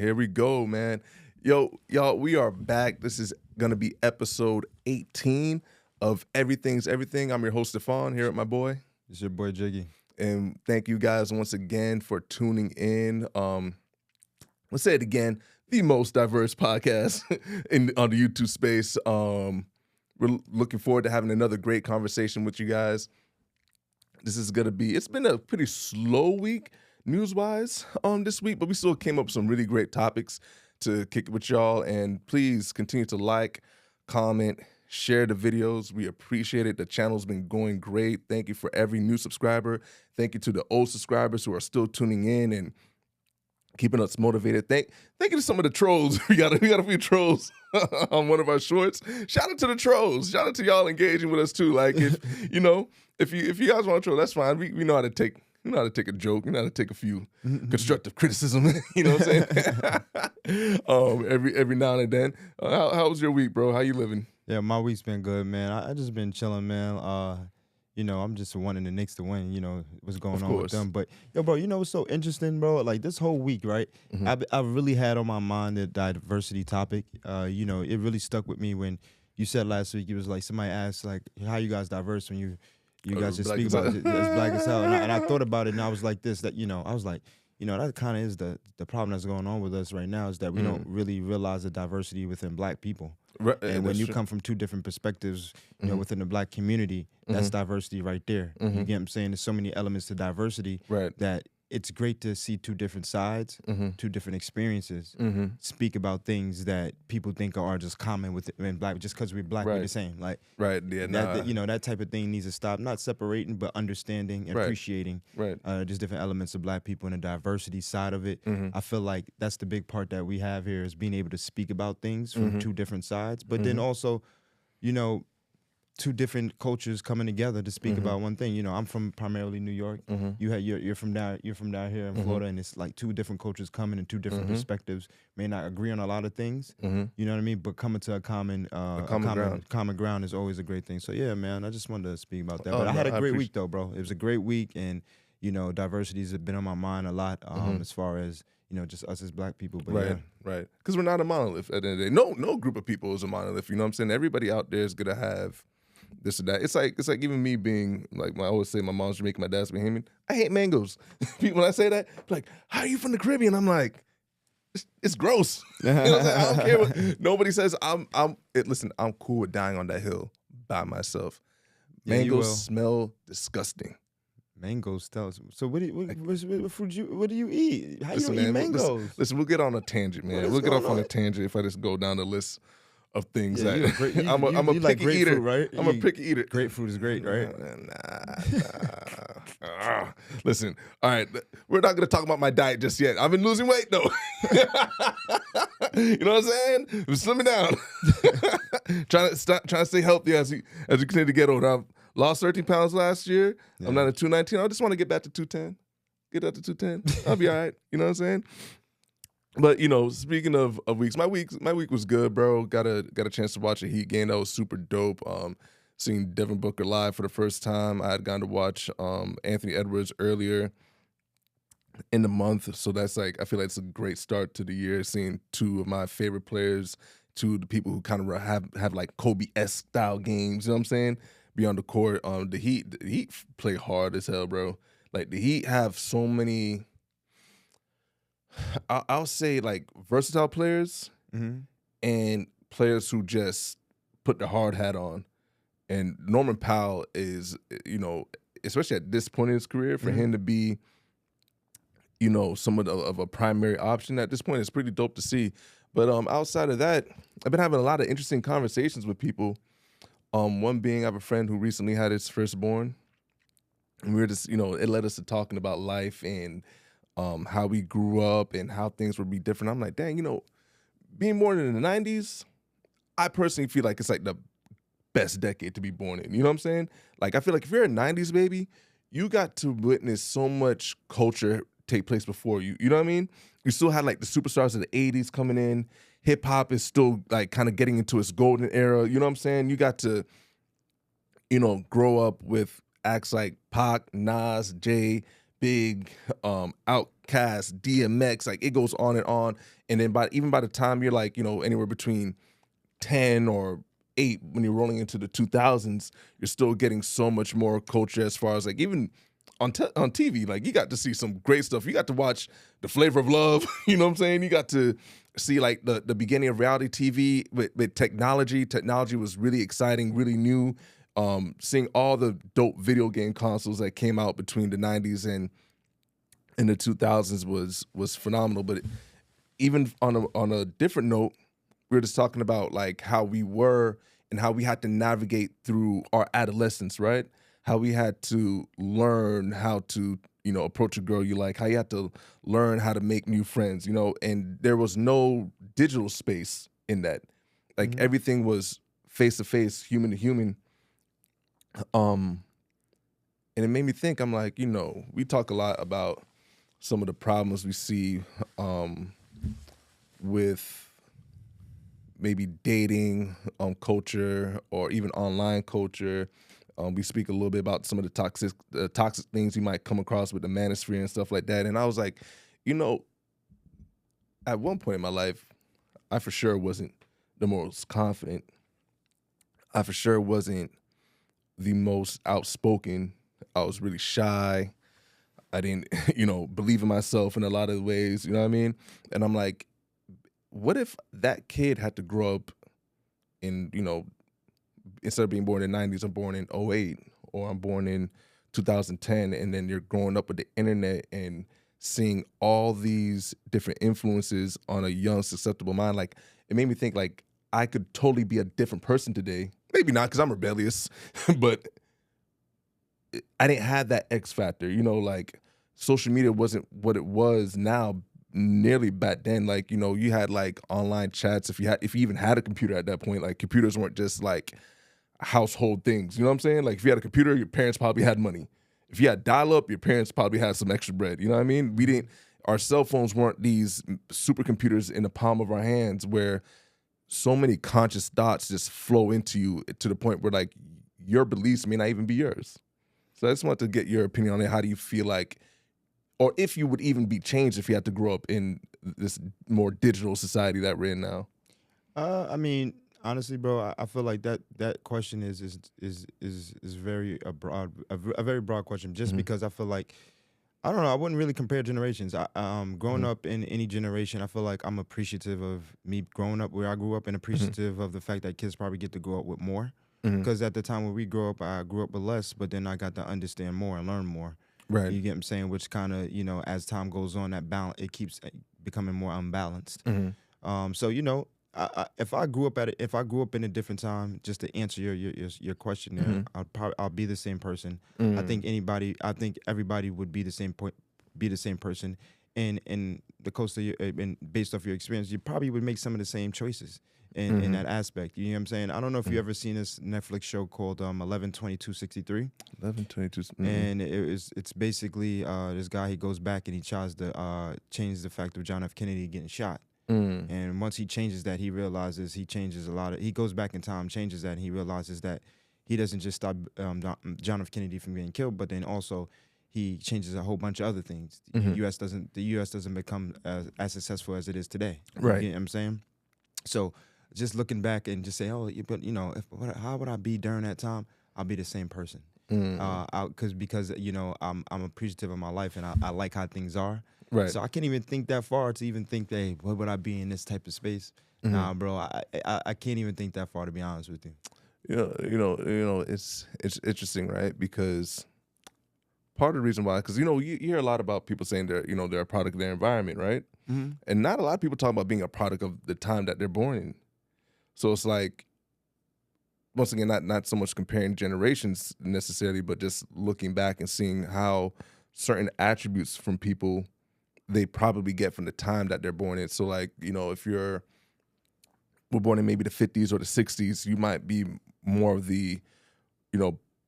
Here we go, man. Yo, y'all, we are back. This is going to be episode 18 of Everything's Everything. I'm your host, Stephon, here with my boy. It's your boy, Jiggy. And thank you guys once again for tuning in. Let's say it again, the most diverse podcast on the YouTube space. We're looking forward to having another great conversation with you guys. This is going to be, it's been a pretty slow week news-wise this week, but we still came up with some really great topics to kick it with y'all. And please continue to like, comment, share the videos. We appreciate it. The channel's been going great. Thank you for every new subscriber. Thank you to the old subscribers who are still tuning in and keeping us motivated. Thank you to some of the trolls. We got a few trolls on one of our shorts. Shout out to the trolls. Shout out to y'all engaging with us too. Like if you guys want to troll, that's fine. We know how to take a joke. We know how to take a few constructive criticism. You know what I'm saying? Every now and then. How was your week, bro? How you living? Yeah, my week's been good, man. I just been chilling, man. I'm just wanting the Knicks to win, what's going on with them. But, yo, bro, what's so interesting, bro? Like, this whole week, right, I've really had on my mind the diversity topic. It really stuck with me when you said last week, it was like somebody asked, like, how you guys diverse when you guys just speak about it as black as hell. And I thought about it, and I was like this, that, I was like, that kind of is the problem that's going on with us right now is that we don't really realize the diversity within black people. Right, and when you come from two different perspectives, within the black community, that's diversity right there. You get what I'm saying? There's so many elements to diversity that it's great to see two different sides, two different experiences, speak about things that people think are just common within black. Just because we're black, we're the same. Like, that type of thing needs to stop. Not separating, but understanding and appreciating just different elements of black people and the diversity side of it. I feel like that's the big part that we have here is being able to speak about things from two different sides, but then also, two different cultures coming together to speak about one thing. I'm from primarily New York. You're from down here in Florida, and it's like two different cultures coming in two different perspectives. May not agree on a lot of things, you know what I mean? But coming to a common ground is always a great thing. So yeah, man, I just wanted to speak about that. But I had a great week though, bro. It was a great week, and diversities have been on my mind a lot as far as just us as black people. But right. Because we're not a monolith at the end of the day. No group of people is a monolith. You know what I'm saying? Everybody out there is gonna have this or that. It's like even me being like, I always say my mom's Jamaican, my dad's Bahamian. I hate mangoes. When I say that, like, how are you from the Caribbean? I'm like, it's gross. You know what I'm saying? I don't care what nobody says. Listen, I'm cool with dying on that hill by myself. Mangoes smell disgusting. Mangoes tell us. So what do you eat? How listen, you don't man, eat mangoes? Listen, we'll get on a tangent, man. We'll get off on a tangent if I just go down the list of things that I'm a picky eater, right? I'm a picky eater. Grapefruit is great, right? Nah. Listen, all right, we're not gonna talk about my diet just yet. I've been losing weight though. You know what I'm saying? I'm slimming down, trying to stay healthy as you continue to get older. I've lost 13 pounds last year. Yeah. I'm not at 219. I just want to get back to 210. Get up to 210. I'll be all right. You know what I'm saying? But speaking of weeks, my week was good, bro. Got a chance to watch a Heat game that was super dope. Seeing Devin Booker live for the first time. I had gone to watch Anthony Edwards earlier in the month, so that's like I feel like it's a great start to the year. Seeing two of my favorite players, two of the people who kind of have like Kobe-esque style games. You know what I'm saying? Be on the court. The Heat play hard as hell, bro. Like the Heat have so many. I'll say like versatile players and players who just put the hard hat on. And Norman Powell is, especially at this point in his career, for him to be, somewhat of a primary option at this point, it's pretty dope to see. But outside of that, I've been having a lot of interesting conversations with people. One being I have a friend who recently had his firstborn. And we were just, it led us to talking about life and how we grew up and how things would be different. I'm like, dang, being born in the 90s, I personally feel like it's like the best decade to be born in. You know what I'm saying? Like, I feel like if you're a 90s baby, you got to witness so much culture take place before you. You know what I mean? You still had like the superstars of the 80s coming in. Hip hop is still like kind of getting into its golden era. You know what I'm saying? You got to, grow up with acts like Pac, Nas, Jay, Big, Outkast, DMX, like it goes on. And then even by the time you're like, anywhere between 10 or 8, when you're rolling into the 2000s, you're still getting so much more culture as far as like even on TV, like you got to see some great stuff. You got to watch The Flavor of Love, you know what I'm saying? You got to see like the beginning of reality TV with technology. Technology was really exciting, really new. Seeing all the dope video game consoles that came out between the 90s and the 2000s was phenomenal. But even on a different note, we were just talking about like how we were and how we had to navigate through our adolescence, right? How we had to learn how to, approach a girl you like, how you had to learn how to make new friends, and there was no digital space in that. Like everything was face to face, human to human. And it made me think, I'm like, we talk a lot about some of the problems we see with maybe dating culture or even online culture. We speak a little bit about some of the toxic things you might come across with the manosphere and stuff like that. And I was like, at one point in my life, I for sure wasn't the most confident. I for sure wasn't the most outspoken. I was really shy. I didn't, believe in myself in a lot of ways, you know what I mean? And I'm like, what if that kid had to grow up in, instead of being born in the 90s, I'm born in 08 or I'm born in 2010, and then you're growing up with the internet and seeing all these different influences on a young, susceptible mind. Like, it made me think like I could totally be a different person today. Maybe not because I'm rebellious, but I didn't have that X factor, like social media wasn't what it was now nearly back then. Like, you had like online chats if you even had a computer at that point. Like computers weren't just like household things, you know what I'm saying? Like if you had a computer, your parents probably had money. If you had dial-up, your parents probably had some extra bread, you know what I mean? Our cell phones weren't these supercomputers in the palm of our hands where so many conscious thoughts just flow into you to the point where like your beliefs may not even be yours. So I just want to get your opinion on it. How do you feel like, or if you would even be changed if you had to grow up in this more digital society that we're in now? I mean, honestly, bro, I feel like that question is very a very broad question. Just because I feel like, I don't know, I wouldn't really compare generations. Growing up in any generation, I feel like I'm appreciative of me growing up where I grew up, and appreciative of the fact that kids probably get to grow up with more. Because at the time when we grew up, I grew up with less, but then I got to understand more and learn more. Right. You get what I'm saying? Which kind of, as time goes on, that balance, it keeps becoming more unbalanced. So, if I grew up in a different time, just to answer your question there, I'll be the same person. I think everybody would be the same person. And the coast of and based off your experience, you probably would make some of the same choices in that aspect. You know what I'm saying? I don't know if you ever seen this Netflix show called 11/22/63. 11/22. And it's basically this guy, he goes back and he tries to change the fact of John F. Kennedy getting shot. And once he changes that, he realizes he changes a lot. He goes back in time, changes that, and he realizes that he doesn't just stop John F. Kennedy from getting killed, but then also he changes a whole bunch of other things. The U.S. doesn't become as successful as it is today. Right. You know what I'm saying? So just looking back and just say, how would I be during that time? I'll be the same person. Because I'm appreciative of my life, and I like how things are. Right. So I can't even think that far to even think that, hey, what would I be in this type of space? Nah, bro, I can't even think that far, to be honest with you. It's interesting, right? Because part of the reason why, because you hear a lot about people saying they're a product of their environment, right? And not a lot of people talk about being a product of the time that they're born in. So it's like, once again, not so much comparing generations necessarily, but just looking back and seeing how certain attributes from people they probably get from the time that they're born in. So like, if we're born in maybe the 50s or the 60s, you might be more of the,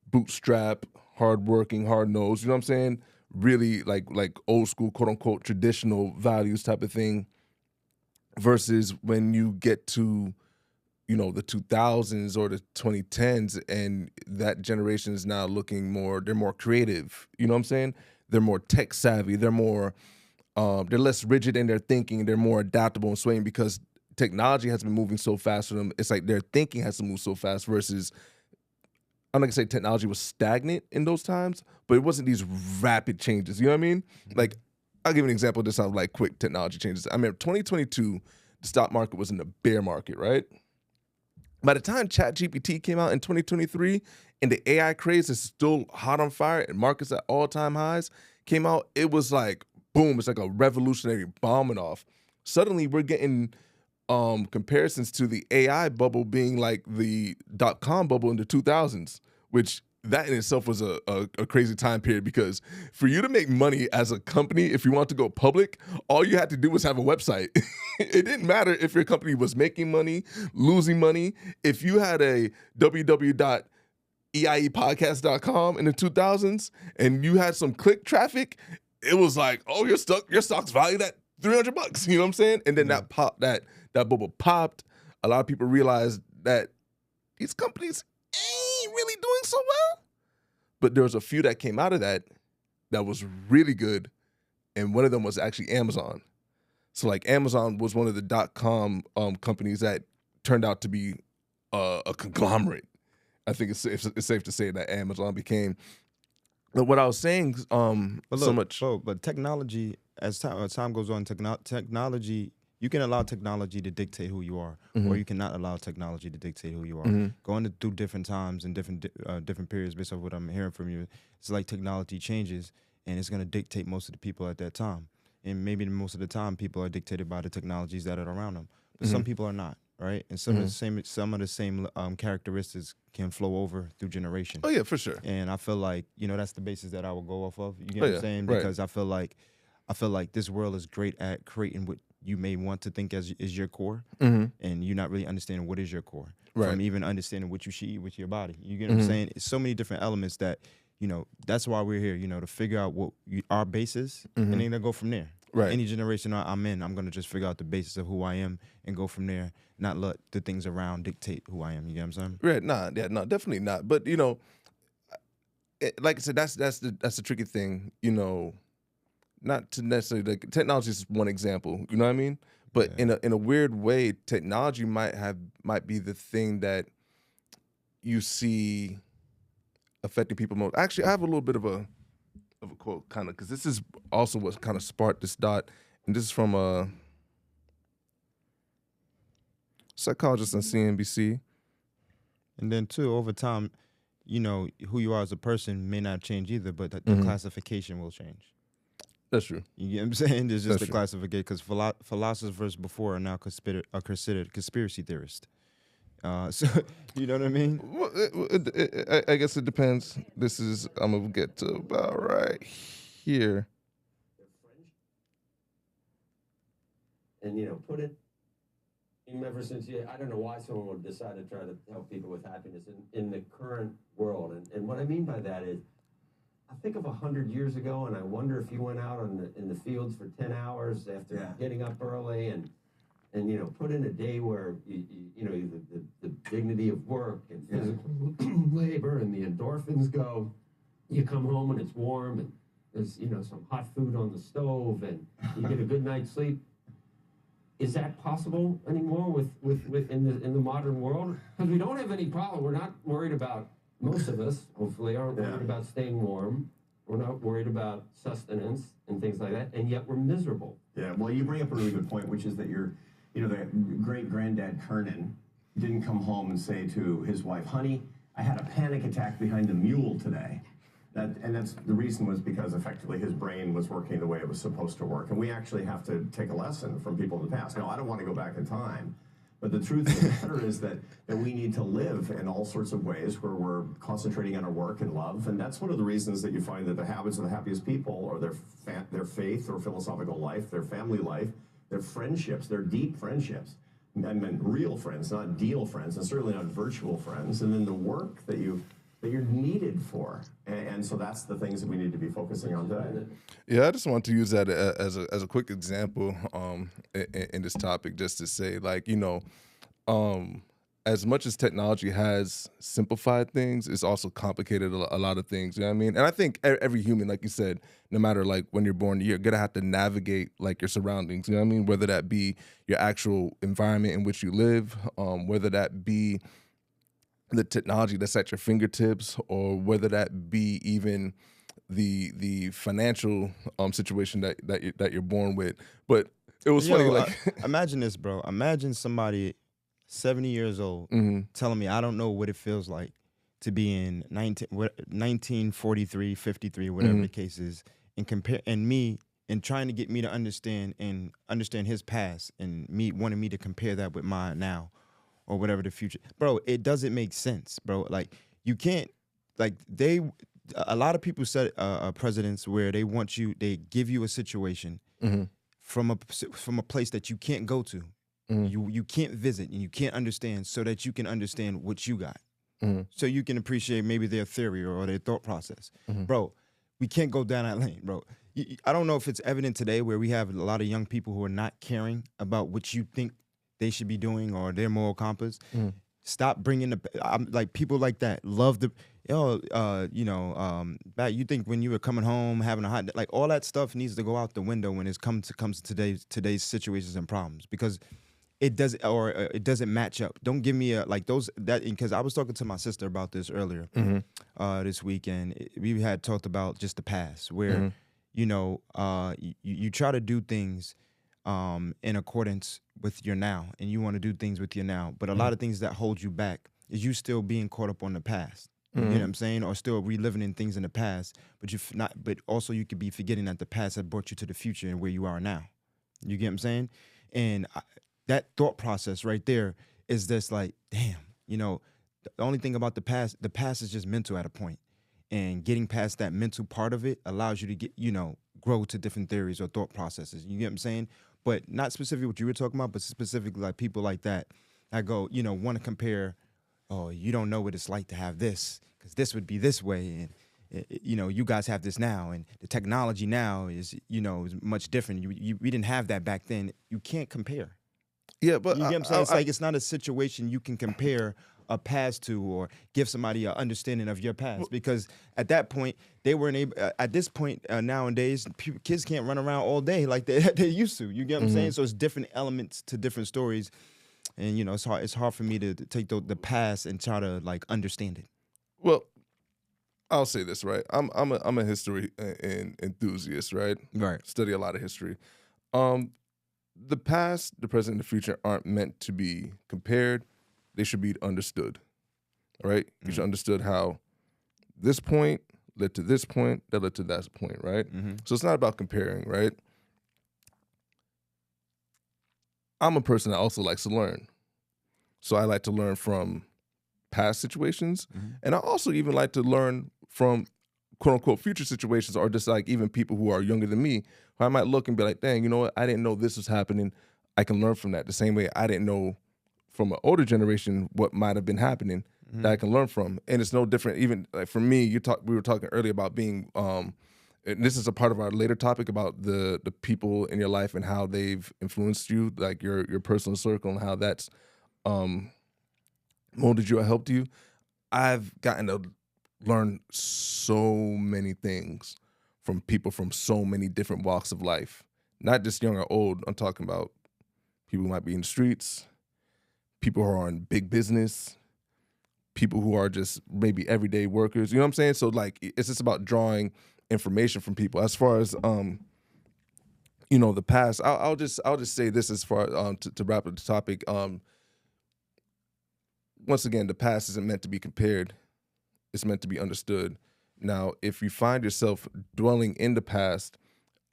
bootstrap, hardworking, hard-nosed, you know what I'm saying? Really like old school, quote unquote, traditional values type of thing, versus when you get to, the 2000s or the 2010s, and that generation is now they're more creative. You know what I'm saying? they're more tech savvy, they're less rigid in their thinking, they're more adaptable and swaying because technology has been moving so fast for them. It's like their thinking has to move so fast versus, I'm not gonna say technology was stagnant in those times, but it wasn't these rapid changes. You know what I mean? Like, I'll give you an example of this of like quick technology changes. I mean, 2022, the stock market was in the bear market, right? By the time ChatGPT came out in 2023 and the AI craze is still hot on fire and markets at all-time highs came out, it was like, boom, it's like a revolutionary bombing off. Suddenly we're getting comparisons to the AI bubble being like the .com bubble in the 2000s, which that in itself was a crazy time period because for you to make money as a company, if you want to go public, all you had to do was have a website. It didn't matter if your company was making money, losing money. If you had a www.eiepodcast.com in the 2000s and you had some click traffic, it was like, oh, your stock's valued at $300. You know what I'm saying? And then that bubble popped. A lot of people realized that these companies ain't really doing so well. But there was a few that came out of that was really good. And one of them was actually Amazon. So like Amazon was one of the .com companies that turned out to be a conglomerate. I think it's safe to say that Amazon became. But what I was saying, but technology, as time goes on, technology, you can allow technology to dictate who you are, or you cannot allow technology to dictate who you are. Going through different times and different periods, based on what I'm hearing from you, it's like technology changes, and it's going to dictate most of the people at that time. And maybe most of the time, people are dictated by the technologies that are around them, but some people are not. Right, and some of the same characteristics can flow over through generations. Oh yeah, for sure. And I feel like that's the basis that I will go off of. You get what I'm saying? Because I feel like this world is great at creating what you may want to think is your core, and you're not really understanding what is your core. From even understanding what you should eat with your body. You get what I'm saying? It's so many different elements that that's why we're here. To figure out what our base is, and then to go from there. Right. Any generation I'm in, I'm gonna just figure out the basis of who I am and go from there. Not let the things around dictate who I am. You get what I'm saying? Right. No, definitely not. But like I said, that's the tricky thing. Not to necessarily like, technology is one example. You know what I mean? But in a weird way, technology might be the thing that you see affecting people most. Actually, I have a little bit of a quote, kind of, because this is also what kind of sparked this thought, and this is from a psychologist on CNBC. And then too, over time, who you are as a person may not change either, but the classification will change. That's true. You get what I'm saying? There's just a classification, because philosophers before are now considered conspiracy theorists. So you know what I mean? Well, I guess it depends. I'm gonna get to about right here. And put it. Ever since I don't know why someone would decide to try to help people with happiness in the current world, and what I mean by that is, I think of 100 years ago, and I wonder if you went out in the fields for 10 hours after getting up early and put in a day where the dignity of work and physical labor and the endorphins go. You come home and it's warm and there's some hot food on the stove and you get a good night's sleep. Is that possible anymore with in the modern world? Because we don't have any problem. We're not worried about, most of us hopefully aren't worried about staying warm. We're not worried about sustenance and things like that, and yet we're miserable. Yeah. Well, you bring up a really good point, which is that the great-granddad Kernan didn't come home and say to his wife, honey, I had a panic attack behind the mule today. That's the reason was because effectively his brain was working the way it was supposed to work. And we actually have to take a lesson from people in the past. Now, I don't want to go back in time, but the truth of the matter is that we need to live in all sorts of ways where we're concentrating on our work and love. And that's one of the reasons that you find that the habits of the happiest people are their faith or philosophical life, their family life, their friendships, their deep friendships. I mean, real friends, not deal friends, and certainly not virtual friends. And then the work that you're needed for. And so that's the things that we need to be focusing on today. Yeah, I just want to use that as a quick example in this topic, just to say, like, as much as technology has simplified things, it's also complicated a lot of things. You know what I mean? And I think every human, like you said, no matter like when you're born, you're gonna have to navigate like your surroundings. You know what I mean? Whether that be your actual environment in which you live, whether that be the technology that's at your fingertips, or whether that be even the financial situation that you're born with. But it was funny, like imagine this, bro. Imagine somebody 70 years old telling me I don't know what it feels like to be in 1943, 53, whatever the case is, and me trying to get me to understand his past, and me wanting me to compare that with mine now or whatever the future. Bro, it doesn't make sense, bro. Like, you can't, like, a lot of people said presidents where they give you a situation from a place that you can't go to. You can't visit and you can't understand, so that you can understand what you got. So you can appreciate maybe their theory or their thought process. Bro, we can't go down that lane, bro. I don't know if it's evident today where we have a lot of young people who are not caring about what you think they should be doing or their moral compass. Stop bringing like people like that love the, back, you think when you were coming home having a hot day, like all that stuff needs to go out the window when it comes to today's situations and problems, because it doesn't match up. Don't give me because I was talking to my sister about this earlier this weekend. We had talked about just the past, where you try to do things in accordance with your now, and you want to do things with your now, but a lot of things that hold you back is you still being caught up on the past. You know what I'm saying? Or still reliving in things in the past, but also you could be forgetting that the past had brought you to the future and where you are now. You get what I'm saying? And that thought process right there is just like, damn, the only thing about the past is just mental at a point. And getting past that mental part of it allows you to get, grow to different theories or thought processes. You get what I'm saying? But not specifically what you were talking about, but specifically like people like that go, want to compare, oh, you don't know what it's like to have this, because this would be this way. And, you guys have this now, and the technology now is, is much different. We didn't have that back then. You can't compare. Yeah, but you get what I'm saying? It's like, it's not a situation you can compare a past to, or give somebody an understanding of your past, because at that point they weren't able. At this point nowadays, kids can't run around all day like they used to. You get what I'm saying? So it's different elements to different stories, and it's hard for me to take the past and try to like understand it. Well, I'll say this, right? I'm a history enthusiast, right? Right. Study a lot of history. The past, the present, and the future aren't meant to be compared. They should be understood, right? You should understood how this point led to this point, that led to that point, right? So it's not about comparing, right? I'm a person that also likes to learn. So I like to learn from past situations, and I also even like to learn from quote-unquote future situations, or just like even people who are younger than me, who I might look and be like, dang, you know what? I didn't know this was happening. I can learn from that the same way I didn't know from an older generation what might have been happening that I can learn from. And it's no different. Even like for me, we were talking earlier about being and this is a part of our later topic about the people in your life and how they've influenced you, like your personal circle, and how that's molded you or helped you. I've gotten to learn so many things from people from so many different walks of life, not just young or old. I'm talking about people who might be in the streets, people who are in big business, people who are just maybe everyday workers. You know what I'm saying? So like, it's just about drawing information from people. As far as the past, I'll just say this as far to wrap up the topic. Once again, the past isn't meant to be compared. It's meant to be understood. Now, if you find yourself dwelling in the past,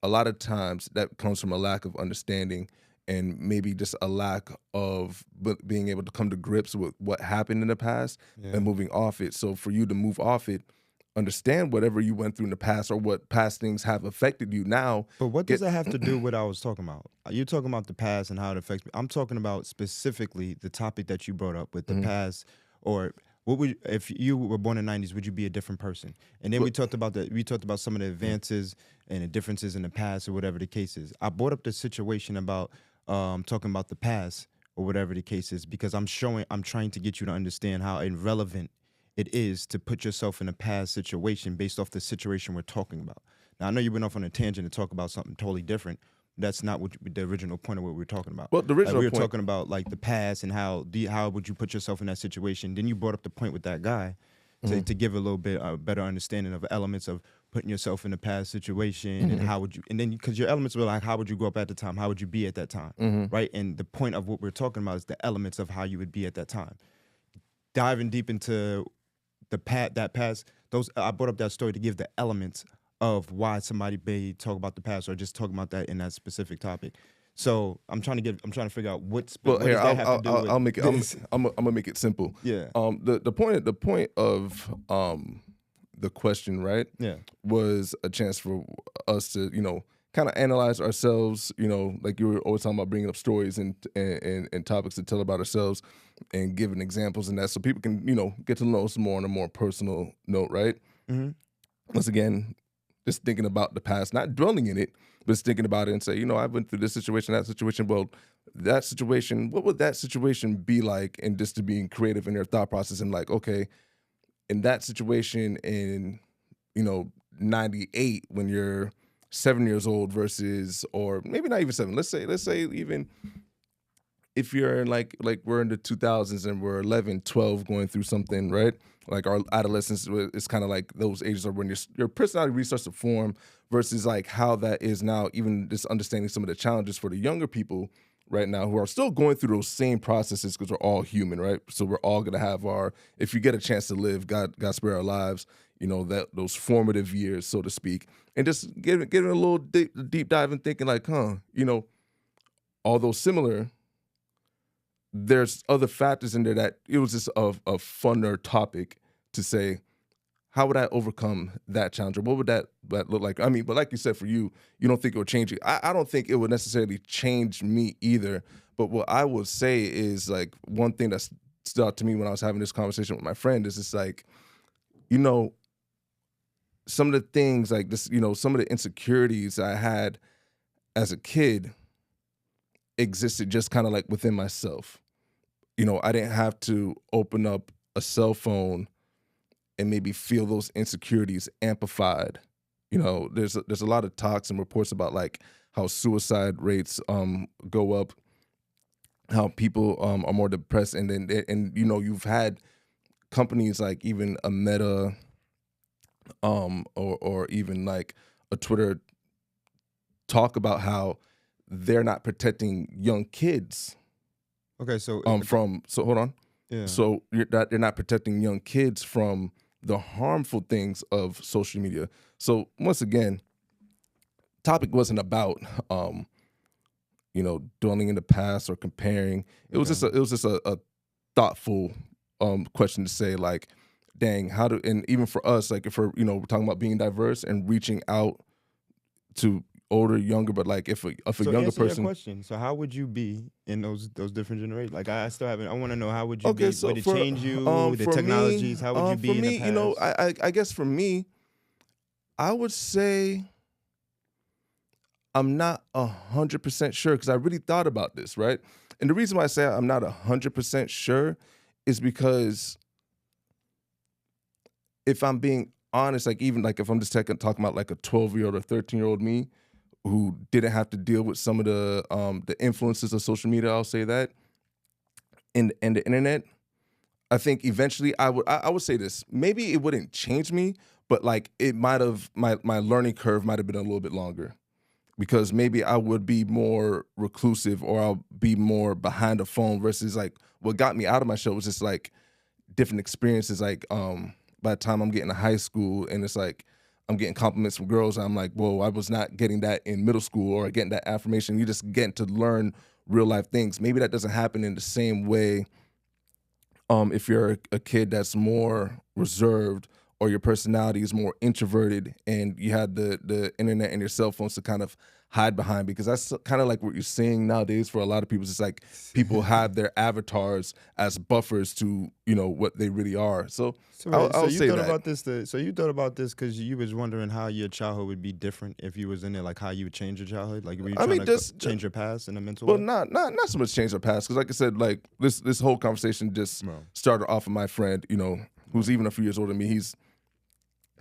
a lot of times that comes from a lack of understanding, and maybe just a lack of being able to come to grips with what happened in the past and moving off it. So for you to move off it, understand whatever you went through in the past or what past things have affected you now. But what does that have to do with what I was talking about? You're talking about the past and how it affects me. I'm talking about specifically the topic that you brought up with the past, or what would, if you were born in the 90s, would you be a different person? And then we talked about some of the advances and the differences in the past or whatever the case is. I brought up the situation about talking about the past or whatever the case is, because I'm trying to get you to understand how irrelevant it is to put yourself in a past situation based off the situation we're talking about. Now, I know you went off on a tangent to talk about something totally different. That's not what the original point of what we were talking about. Well, the original we were point, talking about like the past and how would you put yourself in that situation. Then you brought up the point with that guy to give a little bit better understanding of elements of putting yourself in a past situation and how would you, and then because your elements were like, how would you grow up at the time? How would you be at that time? Right? And the point of what we're talking about is the elements of how you would be at that time. Diving deep into that past, I brought up that story to give the elements of why somebody may talk about the past or just talking about that in that specific topic. So I'm trying to figure out what does that have to do with I'll make it. this? I'm gonna make it simple. Yeah. The point of the question, right? Yeah. Was a chance for us to, kind of analyze ourselves. Like you were always talking about bringing up stories and topics to tell about ourselves and giving examples and that, so people can, get to know us more on a more personal note, right? Once again, just thinking about the past, not dwelling in it, but just thinking about it and say, I went through this situation, that situation. Well, that situation, what would that situation be like? And just to being creative in their thought process and like, okay, in that situation in, 98 when you're 7 years old versus, or maybe not even 7, let's say even if you're in like we're in the 2000s and we're 11, 12 going through something, right? Like our adolescence is kind of like those ages are when your personality really starts to form versus like how that is now, even just understanding some of the challenges for the younger people right now who are still going through those same processes because we're all human, right? So we're all going to have if you get a chance to live, God spare our lives, that those formative years, so to speak, and just getting a little deep dive and thinking like, although similar, there's other factors in there that it was just a funner topic to say, how would I overcome that challenge? Or what would that look like? I mean, but like you said, for you, you don't think it would change you. I don't think it would necessarily change me either. But what I would say is like one thing that stood out to me when I was having this conversation with my friend is just like, some of the things like this, some of the insecurities I had as a kid existed just kind of like within myself. I didn't have to open up a cell phone and maybe feel those insecurities amplified. There's a lot of talks and reports about like how suicide rates go up, how people are more depressed, and you've had companies like even a Meta, or even like a Twitter talk about how they're not protecting young kids. Okay, so so hold on. Yeah. So they're not protecting young kids from the harmful things of social media. So once again, topic wasn't about dwelling in the past or comparing. It was just a thoughtful question to say like, dang, and even for us, like if we're talking about being diverse and reaching out to older, younger, but like if a younger person. Your question. So how would you be in those different generations? Like I still haven't. I want to know how would you Okay, be? so would it change you? The technologies. How would you be in the past? I guess for me, I would say I'm not 100% sure because I really thought about this, right? And the reason why I say I'm not 100% sure is because if I'm being honest, like even like if I'm just talking about like a 12-year-old or 13-year-old me who didn't have to deal with some of the influences of social media, I'll say that, and the internet, I think eventually I would say this, maybe it wouldn't change me, but like it might have, my learning curve might have been a little bit longer because maybe I would be more reclusive or I'll be more behind a phone versus like what got me out of my shell was just like different experiences. Like by the time I'm getting to high school and it's like I'm getting compliments from girls, I'm like, whoa, I was not getting that in middle school or getting that affirmation. You just getting to learn real life things. Maybe that doesn't happen in the same way if you're a kid that's more reserved or your personality is more introverted and you have the internet and your cell phones to kind of hide behind, because that's kind of like what you're seeing nowadays for a lot of people. It's like people have their avatars as buffers to, you know, what they really are. So I'll you say thought that. about this. So you thought about this because you was wondering how your childhood would be different if you was in it, like how you would change your childhood. Like, were you trying to change your past in a mental way? Well, not so much change our past, because like I said, like this whole conversation just started off of my friend, you know, who's even a few years older than me. He's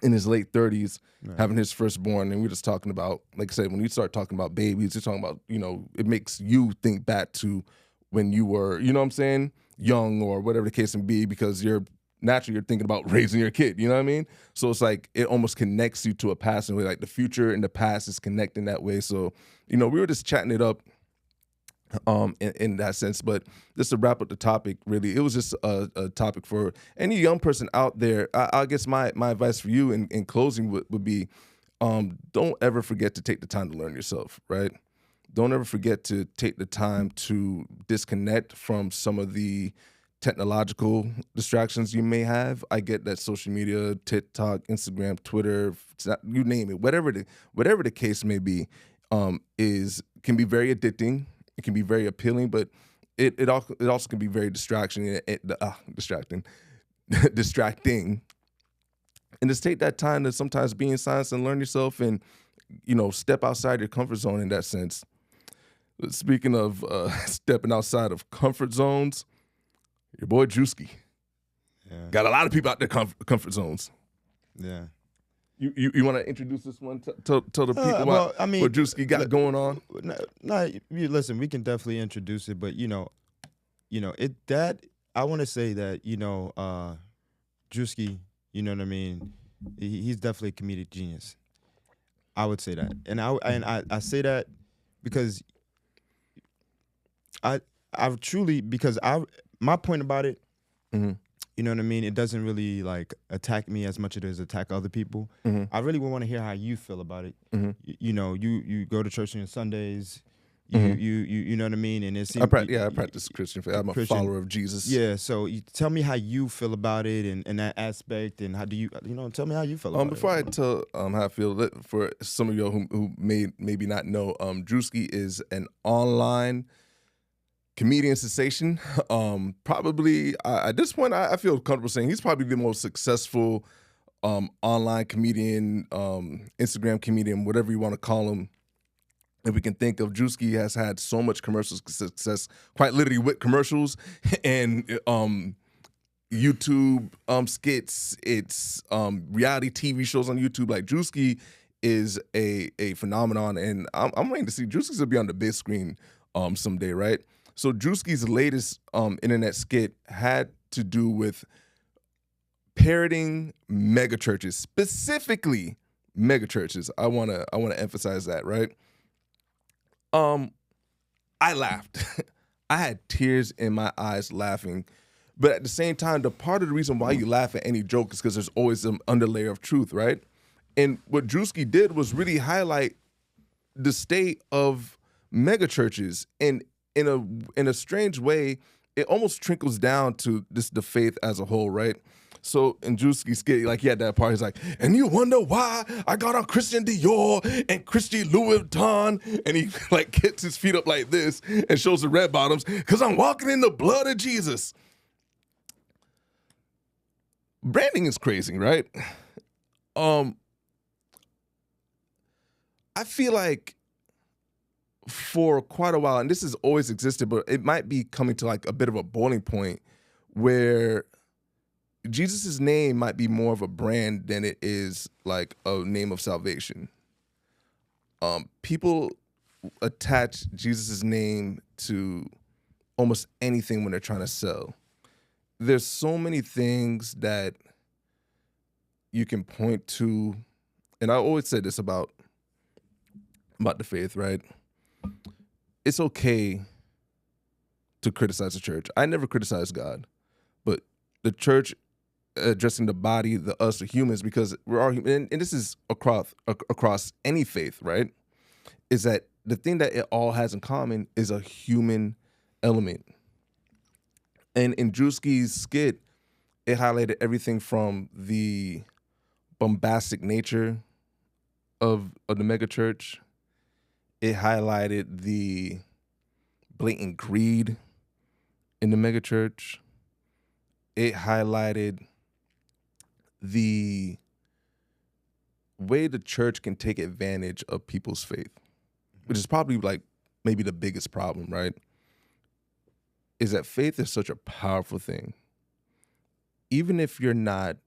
in his late 30s, having his firstborn, and we're just talking about, like I said, when you start talking about babies, you're talking about, you know, it makes you think back to when you were, you know what I'm saying, young or whatever the case may be, because you're thinking about raising your kid, you know what I mean? So it's like it almost connects you to a past, and like the future and the past is connecting that way. So, you know, we were just chatting it up in that sense. But just to wrap up the topic, really, it was just a topic for any young person out there. I guess my advice for you in closing would be, don't ever forget to take the time to learn yourself, right? Don't ever forget to take the time to disconnect from some of the technological distractions you may have. I get that social media, TikTok, Instagram, Twitter, you name it, whatever the case may be, can be very addicting. It can be very appealing, but it also can be very distracting. Distracting. And just take that time to sometimes be in silence and learn yourself, and, you know, step outside your comfort zone in that sense. Speaking of stepping outside of comfort zones, your boy Druski got a lot of people out there comfort zones. Yeah. You want to introduce this one? Tell the people what Druski got going on. Listen, we can definitely introduce it, but I want to say that, Druski, you know what I mean? He's definitely a comedic genius. I would say that, and I say that because my point about it. Mm-hmm. You know what I mean? It doesn't really like attack me as much as it does attack other people. Mm-hmm. I really want to hear how you feel about it. Mm-hmm. You go to church on Sundays. You know what I mean? And it seems I practice Christian faith. I'm a follower of Jesus. Yeah. So tell me how you feel about it and that aspect, and how do you tell me how you feel about it. Before I tell how I feel, for some of y'all who may maybe not know, Druski is an online comedian sensation. Probably at this point, I feel comfortable saying he's probably the most successful online comedian, Instagram comedian, whatever you want to call him. If we can think of, Druski has had so much commercial success, quite literally with commercials and YouTube skits. It's reality TV shows on YouTube. Like, Druski is a phenomenon, and I'm waiting to see Druski's gonna be on the big screen someday, right? So Druski's latest internet skit had to do with parroting megachurches, specifically megachurches. I wanna emphasize that, right? I laughed. I had tears in my eyes laughing. But at the same time, the part of the reason why you laugh at any joke is because there's always some underlayer of truth, right? And what Druski did was really highlight the state of megachurches, and in a strange way, it almost trickles down to the faith as a whole, right? So in Druski's skit, like, he had that part, he's like, and you wonder why I got on Christian Dior and Christian Louis Vuitton, and he like gets his feet up like this and shows the red bottoms, because I'm walking in the blood of Jesus. Branding is crazy, right? I feel like for quite a while, and this has always existed, but it might be coming to like a bit of a boiling point where Jesus' name might be more of a brand than it is like a name of salvation. People attach Jesus' name to almost anything when they're trying to sell. There's so many things that you can point to, and I always say this about the faith, right? It's okay to criticize the church. I never criticize God, but the church addressing the body, the humans, because we're all human, and this is across any faith, right? Is that the thing that it all has in common is a human element. And in Druski's skit, it highlighted everything from the bombastic nature of the megachurch. it highlighted the blatant greed in the megachurch. It highlighted the way the church can take advantage of people's faith, which is probably like maybe the biggest problem, right? Is that faith is such a powerful thing. Even if you're not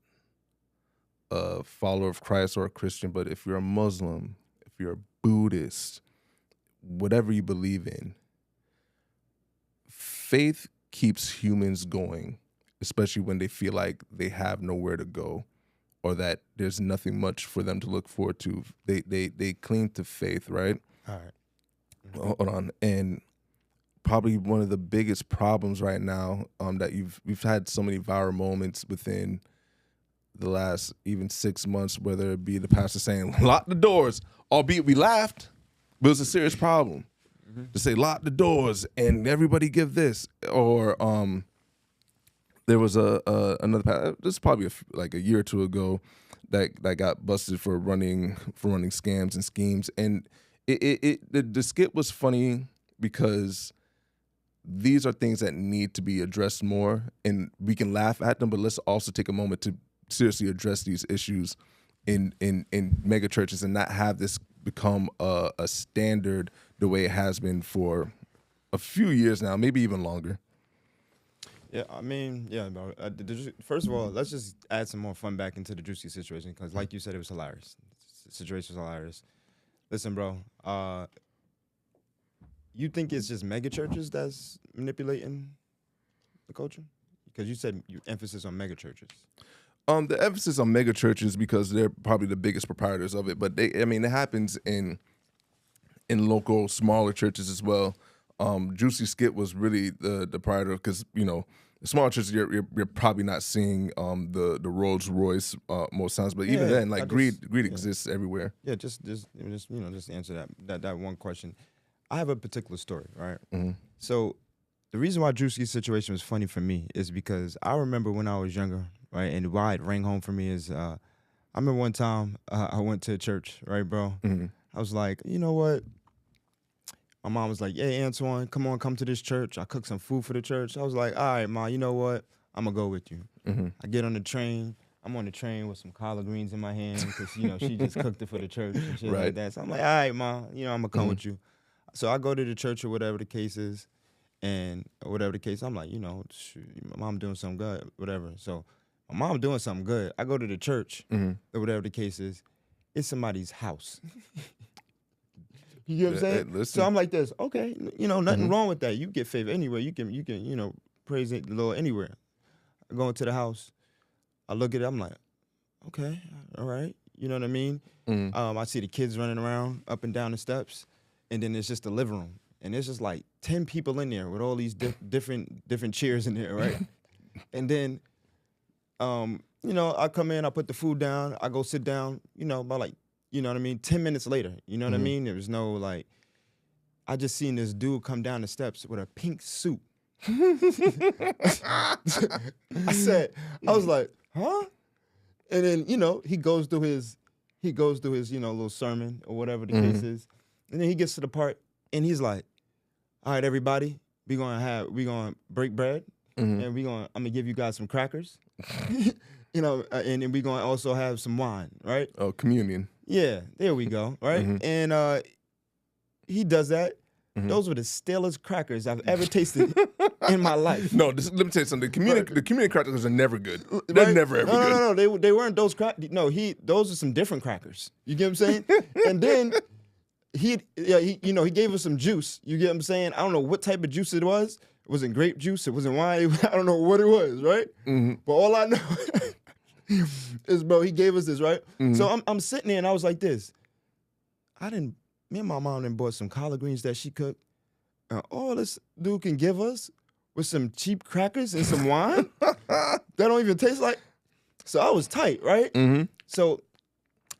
a follower of Christ or a Christian, but if you're a Muslim, if you're a Buddhist, whatever you believe in, faith keeps humans going, especially when they feel like they have nowhere to go or that there's nothing much for them to look forward to. They cling to faith, right? All right. Hold on. And probably one of the biggest problems right now that we've had so many viral moments within the last even 6 months, whether it be the pastor saying, lock the doors, albeit we laughed, but it was a serious problem. To say lock the doors and everybody give this, or there was another pastor, this is probably like a year or two ago, that got busted for running scams and schemes, and the skit was funny because these are things that need to be addressed more, and we can laugh at them, but let's also take a moment to seriously address these issues in mega churches and not have this become a standard the way it has been for a few years now, maybe even longer. Yeah, I mean, yeah, bro. First of all, let's just add some more fun back into the Druski situation because, like you said, it was hilarious. The situation was hilarious. Listen, bro, you think it's just mega churches that's manipulating the culture? Because you said emphasis on mega churches. The emphasis on mega churches because they're probably the biggest proprietors of it, but it happens in local smaller churches as well. Juicy Skit was really the proprietor because the smaller churches you're probably not seeing the Rolls Royce most times, but even then, like greed exists everywhere. Yeah, just answer that one question. I have a particular story, right? Mm-hmm. So the reason why Druski's situation was funny for me is because I remember when I was younger, right, and why it rang home for me is I remember one time I went to church, right, bro? Mm-hmm. I was like, you know what? My mom was like, hey, Antoine, come to this church. I cooked some food for the church. I was like, all right, Ma, you know what? I'm going to go with you. Mm-hmm. I get on the train. I'm on the train with some collard greens in my hand because, she just cooked it for the church and shit like that. So I'm like, all right, Ma, I'm going to come with you. So I go to the church or whatever the case is, and whatever the case, I'm like, shoot, my mom doing something good, whatever. So my mom doing something good. I go to the church or whatever the case is. It's somebody's house. You know what I'm saying? So I'm like this, okay, nothing wrong with that. You get favor anywhere. You can praise the Lord anywhere. I go into the house. I look at it. I'm like, okay, all right. You know what I mean? I see the kids running around up and down the steps, and then it's just the living room, and there's just like 10 people in there with all these different chairs in there, right? And then, I come in, I put the food down, I go sit down, about like, 10 minutes later, you know what I mean? There was no I just seen this dude come down the steps with a pink suit. I was like, huh? And then, he goes through his little sermon or whatever the case is. And then he gets to the part and he's like, all right, everybody, we're gonna break bread and I'm gonna give you guys some crackers. And then we're gonna also have some wine, right? Oh, communion. Yeah, there we go, right? And he does that. Those were the stalest crackers I've ever tasted in my life. No, let me tell you something. The communion crackers are never good. They're never ever good. No, they weren't those crackers. No, those are some different crackers. You get what I'm saying? And then he gave us some juice. You get what I'm saying? I don't know what type of juice it was. It wasn't grape juice. It wasn't wine. I don't know what it was, right? But all I know is, bro, he gave us this, right? So I'm sitting there and I was like this. Me and my mom then bought some collard greens that she cooked. And all this dude can give us with some cheap crackers and some wine that don't even taste like. So I was tight, right? So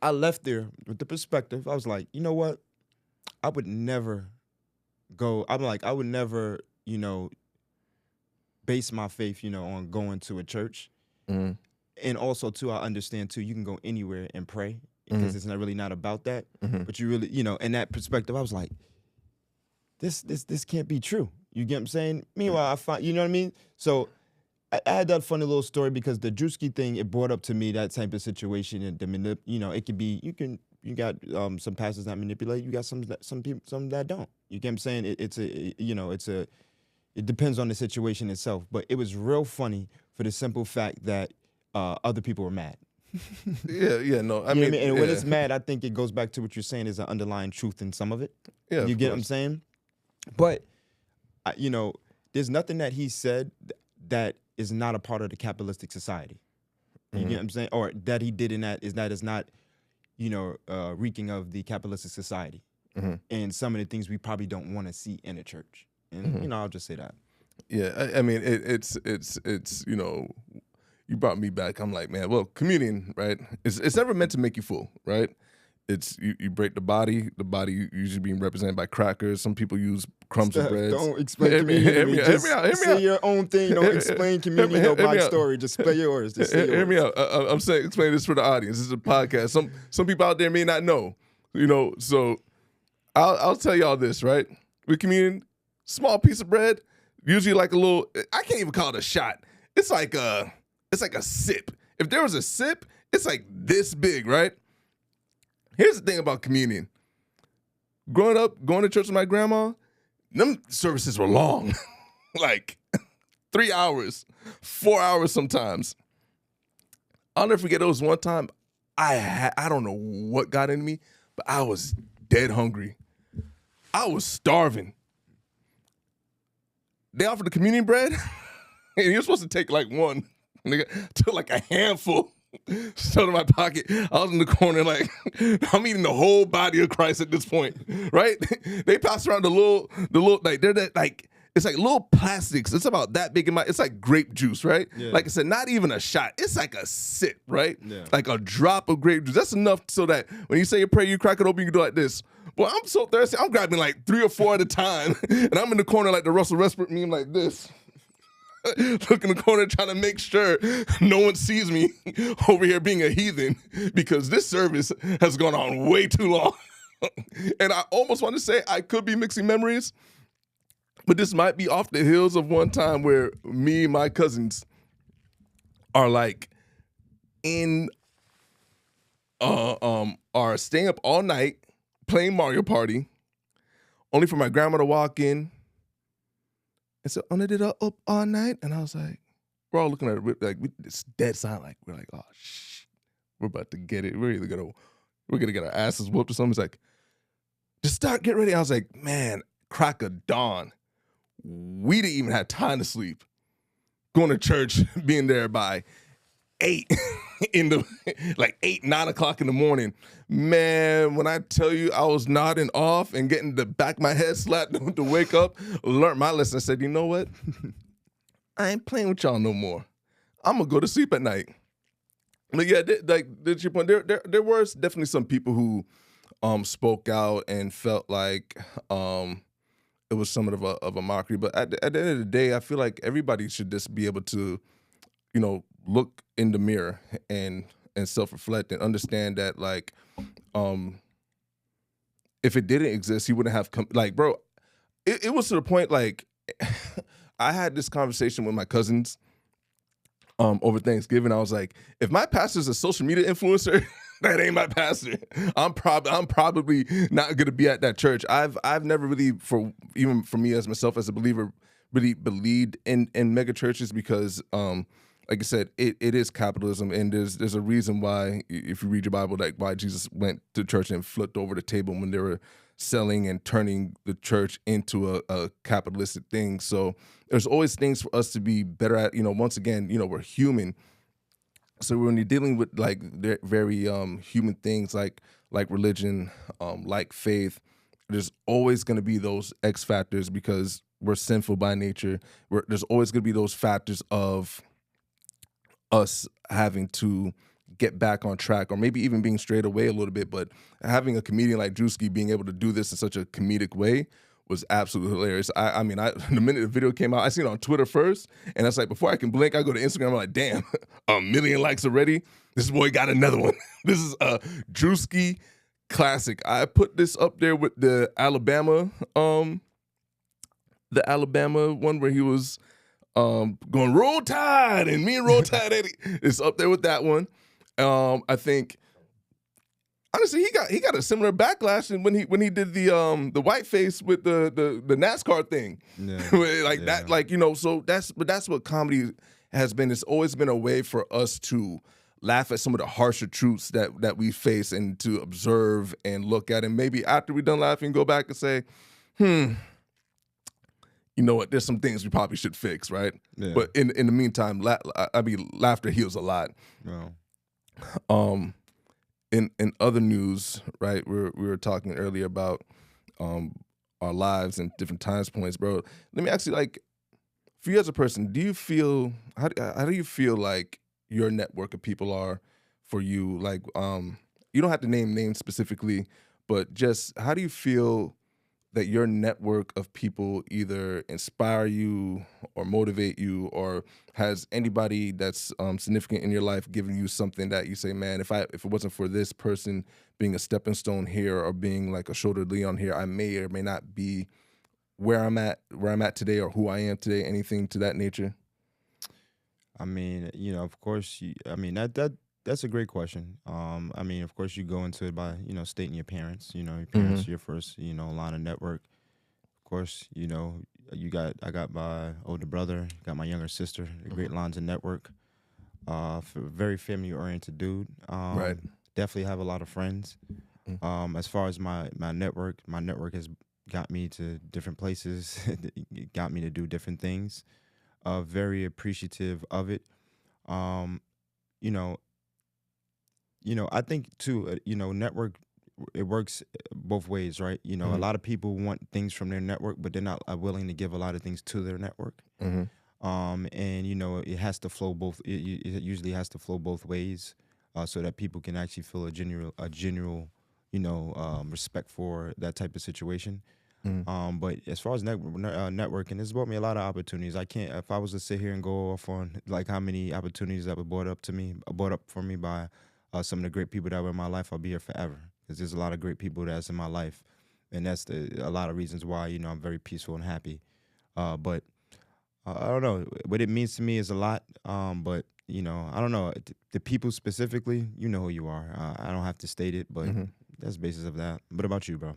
I left there with the perspective. I was like, you know what? I would never base my faith, on going to a church. And also, too, I understand, too, you can go anywhere and pray because it's not really not about that. But you really, you know, in that perspective, I was like, this can't be true. You get what I'm saying? Meanwhile, I find, you know what I mean? So I had that funny little story because the Druski thing, it brought up to me that type of situation, and you know, it could be, you got some pastors that manipulate, you got some people, some that don't. You get what I'm saying? It depends on the situation itself. But it was real funny for the simple fact that other people were mad. No, I mean, mean, and when it's mad, I think it goes back to what you're saying is an underlying truth in some of it. Yeah, you get what I'm saying? But you know, there's nothing that he said that is not a part of the capitalistic society. You get what I'm saying? Or that he did in that is not, you know, reeking of the capitalistic society. And some of the things we probably don't want to see in a church. And you know, I'll just say that. Yeah, I mean, it's you know, you brought me back. I'm like, man, well, communion, right? It's never meant to make you full, right? It's you break the body usually being represented by crackers. Some people use crumbs of bread. Don't explain communion. Just say your own thing. Don't explain communion by story. Just play yours. Just say yours. Hear me out. I'm saying, explain this for the audience. This is a podcast. Some people out there may not know, you know. So I'll tell y'all this, right? With communion, small piece of bread, usually like a little. I can't even call it a shot. It's like a sip. If there was a sip, it's like this big, right? Here's the thing about communion. Growing up, going to church with my grandma, them services were long. Like 3 hours, 4 hours sometimes. I'll never forget, it was one time, I don't know what got into me, but I was dead hungry. I was starving. They offered the communion bread, and you're supposed to take like one. Nigga, took like a handful. Stuck in my pocket. I was in the corner like, I'm eating the whole body of Christ at this point, right? They pass around the little, like, they're that, like, it's like little plastics. It's about that big in my, it's like grape juice, right? Yeah. Like I said, not even a shot. It's like a sip, right? Yeah. Like a drop of grape juice. That's enough so that when you say your prayer, you crack it open, you can do like this. Boy, I'm so thirsty. I'm grabbing like 3 or 4 at a time. And I'm in the corner like the Russell Westbrook meme like this. Look in the corner trying to make sure no one sees me over here being a heathen because this service has gone on way too long. And I almost want to say I could be mixing memories, but this might be off the heels of one time where me and my cousins are like are staying up all night playing Mario Party, only for my grandma to walk in and say, "Oh, they did up all night," and I was like, we're all looking at it like it's dead silent. Like we're like, "Oh shit, we're about to get it. We're gonna get our asses whooped or something." It's like, just start, get ready. I was like, man, crack of dawn. We didn't even have time to sleep. Going to church, being there by 8 9 o'clock in the morning. Man, when I tell you I was nodding off and getting the back of my head slapped to wake up, learned my lesson. I said, you know what? I ain't playing with y'all no more. I'm gonna go to sleep at night. But yeah, that's your point. There was definitely some people who spoke out and felt like it was somewhat of a mockery. But at the end of the day, I feel like everybody should just be able to, you know, look in the mirror and self-reflect and understand that, like, if it didn't exist, he wouldn't have come. Like, bro, it was to the point, like, I had this conversation with my cousins over Thanksgiving. I was like, if my pastor's a social media influencer, that ain't my pastor. I'm probably not gonna be at that church. I've never really, even for me as myself as a believer, really believed in mega churches because like I said, it is capitalism, and there's a reason why, if you read your Bible, like why Jesus went to church and flipped over the table when they were selling and turning the church into a capitalistic thing. So there's always things for us to be better at. You know, once again, you know, we're human. So when you're dealing with like very human things like religion, like faith, there's always going to be those X factors because we're sinful by nature. There's always going to be those factors of us having to get back on track, or maybe even being strayed away a little bit. But having a comedian like Druski being able to do this in such a comedic way was absolutely hilarious. I mean, the minute the video came out, I seen it on Twitter first, and that's like, before I can blink, I go to Instagram, I'm like, damn, 1 million likes already? This boy got another one. This is a Druski classic. I put this up there with the Alabama one where he was going Roll Tide, and me and Roll Tide Eddie. It's up there with that one. I think honestly he got a similar backlash when he did the whiteface with the NASCAR thing. Yeah. That, like, you know, so that's what comedy has been. It's always been a way for us to laugh at some of the harsher truths that we face and to observe and look at, and maybe after we're done laughing, go back and say, you know what, there's some things we probably should fix, right? Yeah. But in the meantime, laughter heals a lot. No. In other news, right, we were talking earlier about our lives and different times points, bro. Let me ask you, like, for you as a person, do you feel, how do you feel like your network of people are for you? Like, you don't have to name names specifically, but just how do you feel that your network of people either inspire you or motivate you, or has anybody that's significant in your life given you something that you say, man, if it wasn't for this person being a stepping stone here or being like a shoulder to lean on here, I may or may not be where I'm at today or who I am today, anything to that nature? I mean, you know, of course, that's a great question. I mean, of course, you go into it by, you know, stating your parents. You know, your parents are your first, you know, line of network. Of course, you know, I got my older brother, got my younger sister, great lines of network. Very family-oriented dude. Right. Definitely have a lot of friends. As far as my network has got me to different places, got me to do different things. Very appreciative of it. You know, I think too, you know, network, it works both ways, right? You know, a lot of people want things from their network, but they're not willing to give a lot of things to their network. And, you know, it has to flow it usually has to flow both ways, so that people can actually feel a general, you know, respect for that type of situation. But as far as networking, it's brought me a lot of opportunities. If I was to sit here and go off on like how many opportunities that were brought up for me by some of the great people that were in my life, I'll be here forever, because there's a lot of great people that's in my life, and that's a lot of reasons why, you know, I'm very peaceful and happy. But I don't know, what it means to me is a lot. But you know, I don't know, the people specifically, you know who you are. I don't have to state it, but that's the basis of that. What about you, bro?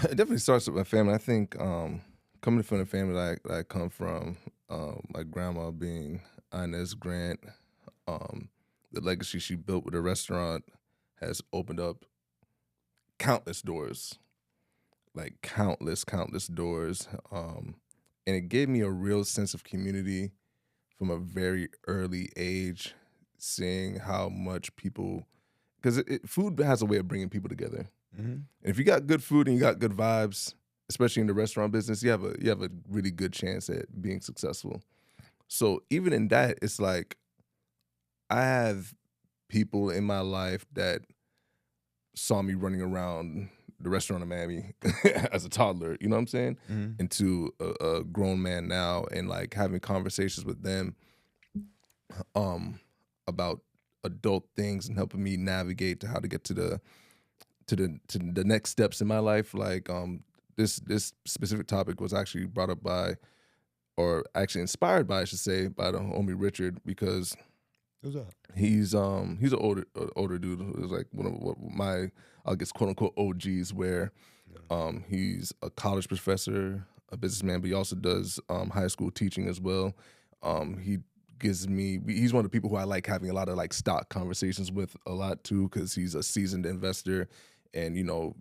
It definitely starts with my family. I think coming from the family that I come from, my grandma being Inez Grant, the legacy she built with a restaurant has opened up countless doors, like countless doors. And it gave me a real sense of community from a very early age, seeing how much people, because food has a way of bringing people together. And if you got good food and you got good vibes, especially in the restaurant business, you have a really good chance at being successful. So even in that, it's like I have people in my life that saw me running around the restaurant in Miami as a toddler, you know what I'm saying? Into a grown man now, and like having conversations with them about adult things and helping me navigate to how to get to the next steps in my life. Like this specific topic was actually brought up by, or actually inspired by, I should say, by the homie Richard, because who's that? He's an older dude. It was like one of my, I guess, quote unquote OGs, where he's a college professor, a businessman, but he also does high school teaching as well. He's one of the people who I like having a lot of like stock conversations with a lot too, because he's a seasoned investor, and, you know,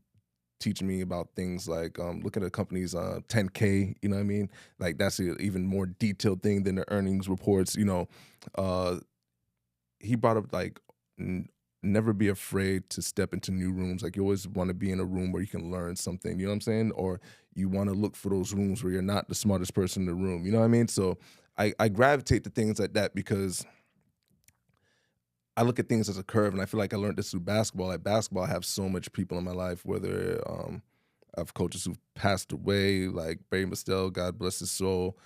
teaching me about things like looking at a company's 10K, you know what I mean? Like that's an even more detailed thing than the earnings reports, you know. He brought up like never be afraid to step into new rooms. Like you always want to be in a room where you can learn something, you know what I'm saying? Or you want to look for those rooms where you're not the smartest person in the room, you know what I mean? So I gravitate to things like that because I look at things as a curve, and I feel like I learned this through basketball. Like basketball, I have so much people in my life, whether I have coaches who've passed away, like Barry Mostel, God bless his soul.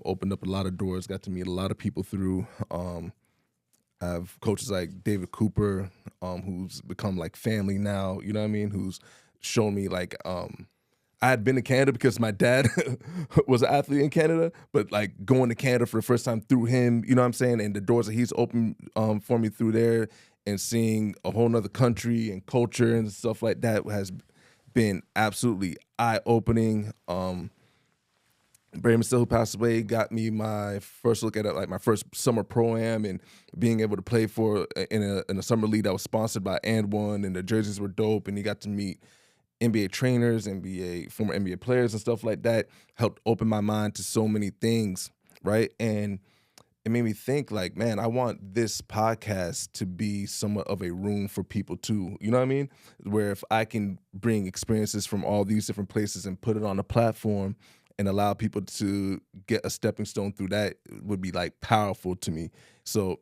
Opened up a lot of doors, got to meet a lot of people through. I have coaches like David Cooper, who's become like family now, you know what I mean? Who's shown me like, I had been to Canada because my dad was an athlete in Canada, but like going to Canada for the first time through him, you know what I'm saying? And the doors that he's opened for me through there and seeing a whole nother country and culture and stuff like that has been absolutely eye-opening. Barry Mostel, who passed away, got me my first look at it, like my first summer pro-am and being able to play for in a summer league that was sponsored by And One, and the jerseys were dope, and you got to meet NBA trainers, former NBA players and stuff like that. Helped open my mind to so many things, right? And it made me think like, man, I want this podcast to be somewhat of a room for people too. You know what I mean? Where if I can bring experiences from all these different places and put it on a platform and allow people to get a stepping stone through that, would be like powerful to me. So,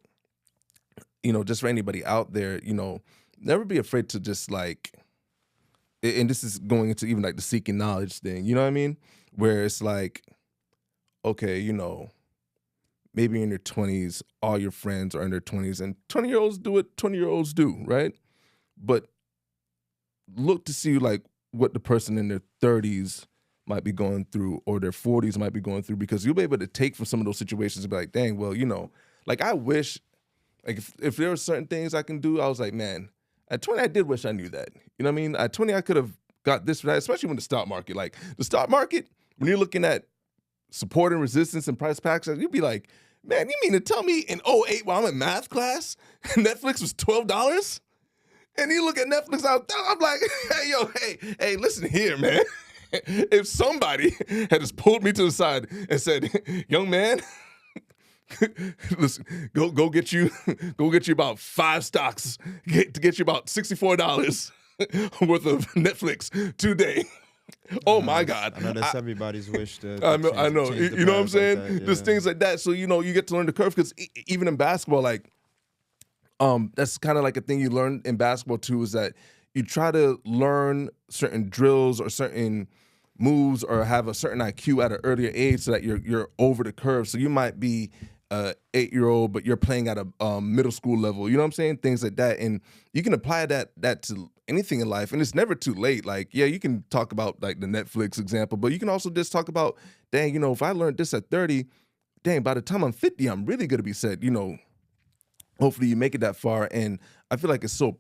you know, just for anybody out there, you know, never be afraid to just like, and this is going into even like the seeking knowledge thing, you know what I mean? Where it's like, okay, you know, maybe in your 20s, all your friends are in their 20s, and 20-year-olds do what 20-year-olds do, right? But look to see like what the person in their 30s might be going through, or their 40s might be going through, because you'll be able to take from some of those situations and be like, dang, well, you know, like I wish, like if there were certain things I can do, I was like, man, at 20, I did wish I knew that. You know what I mean? At 20, I could have got this for that, especially when the stock market, like the stock market, when you're looking at support and resistance and price packs, you'd be like, man, you mean to tell me in 2008 while I'm in math class, Netflix was $12? And you look at Netflix, I'm like, hey, listen here, man. If somebody had just pulled me to the side and said, young man, listen, go get you about 5 stocks to get you about $64 worth of Netflix today. Oh my God! I know that's everybody's wish. I know. You know what I'm saying? Like there's things like that. So you know, you get to learn the curve, because even in basketball, like, that's kind of like a thing you learn in basketball too, is that you try to learn certain drills or certain moves or have a certain IQ at an earlier age, so that you're over the curve. So you might be a 8-year-old, but you're playing at a middle school level. You know what I'm saying? Things like that, and you can apply that to anything in life, and it's never too late. Like, yeah, you can talk about like the Netflix example, but you can also just talk about, dang, you know, if I learned this at 30, dang, by the time I'm 50, I'm really gonna be set. You know, hopefully you make it that far, and I feel like it's so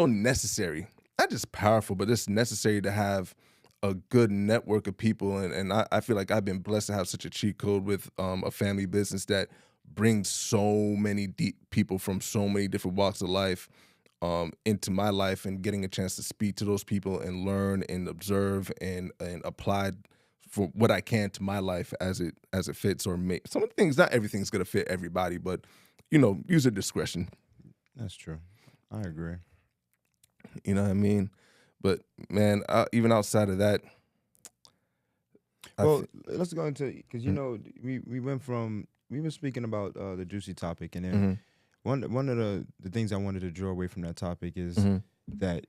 necessary. Not just powerful, but it's necessary to have a good network of people. And I feel like I've been blessed to have such a cheat code with a family business that brings so many deep people from so many different walks of life into my life, and getting a chance to speak to those people and learn and observe and apply for what I can to my life as it fits, or make some of the things. Not everything's gonna fit everybody, but you know, use your discretion. That's true. I agree. You know what I mean? But man, even outside of that, well, let's go into, because you know, we were speaking about the juicy topic, and then one of the things I wanted to draw away from that topic is that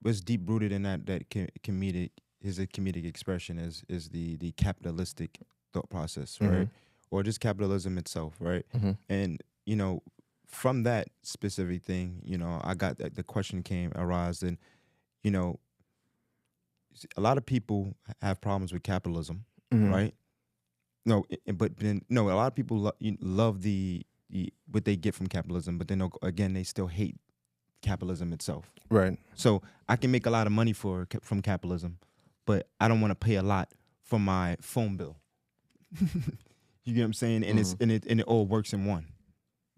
what's deep rooted in that comedic expression is the capitalistic thought process, right? Or just capitalism itself, right? And you know, from that specific thing, you know, I got the question arose, and you know, a lot of people have problems with capitalism, right? No, but then a lot of people love the what they get from capitalism, but then again, they still hate capitalism itself. Right. So I can make a lot of money from capitalism, but I don't want to pay a lot for my phone bill. You get what I'm saying? And it all works in one.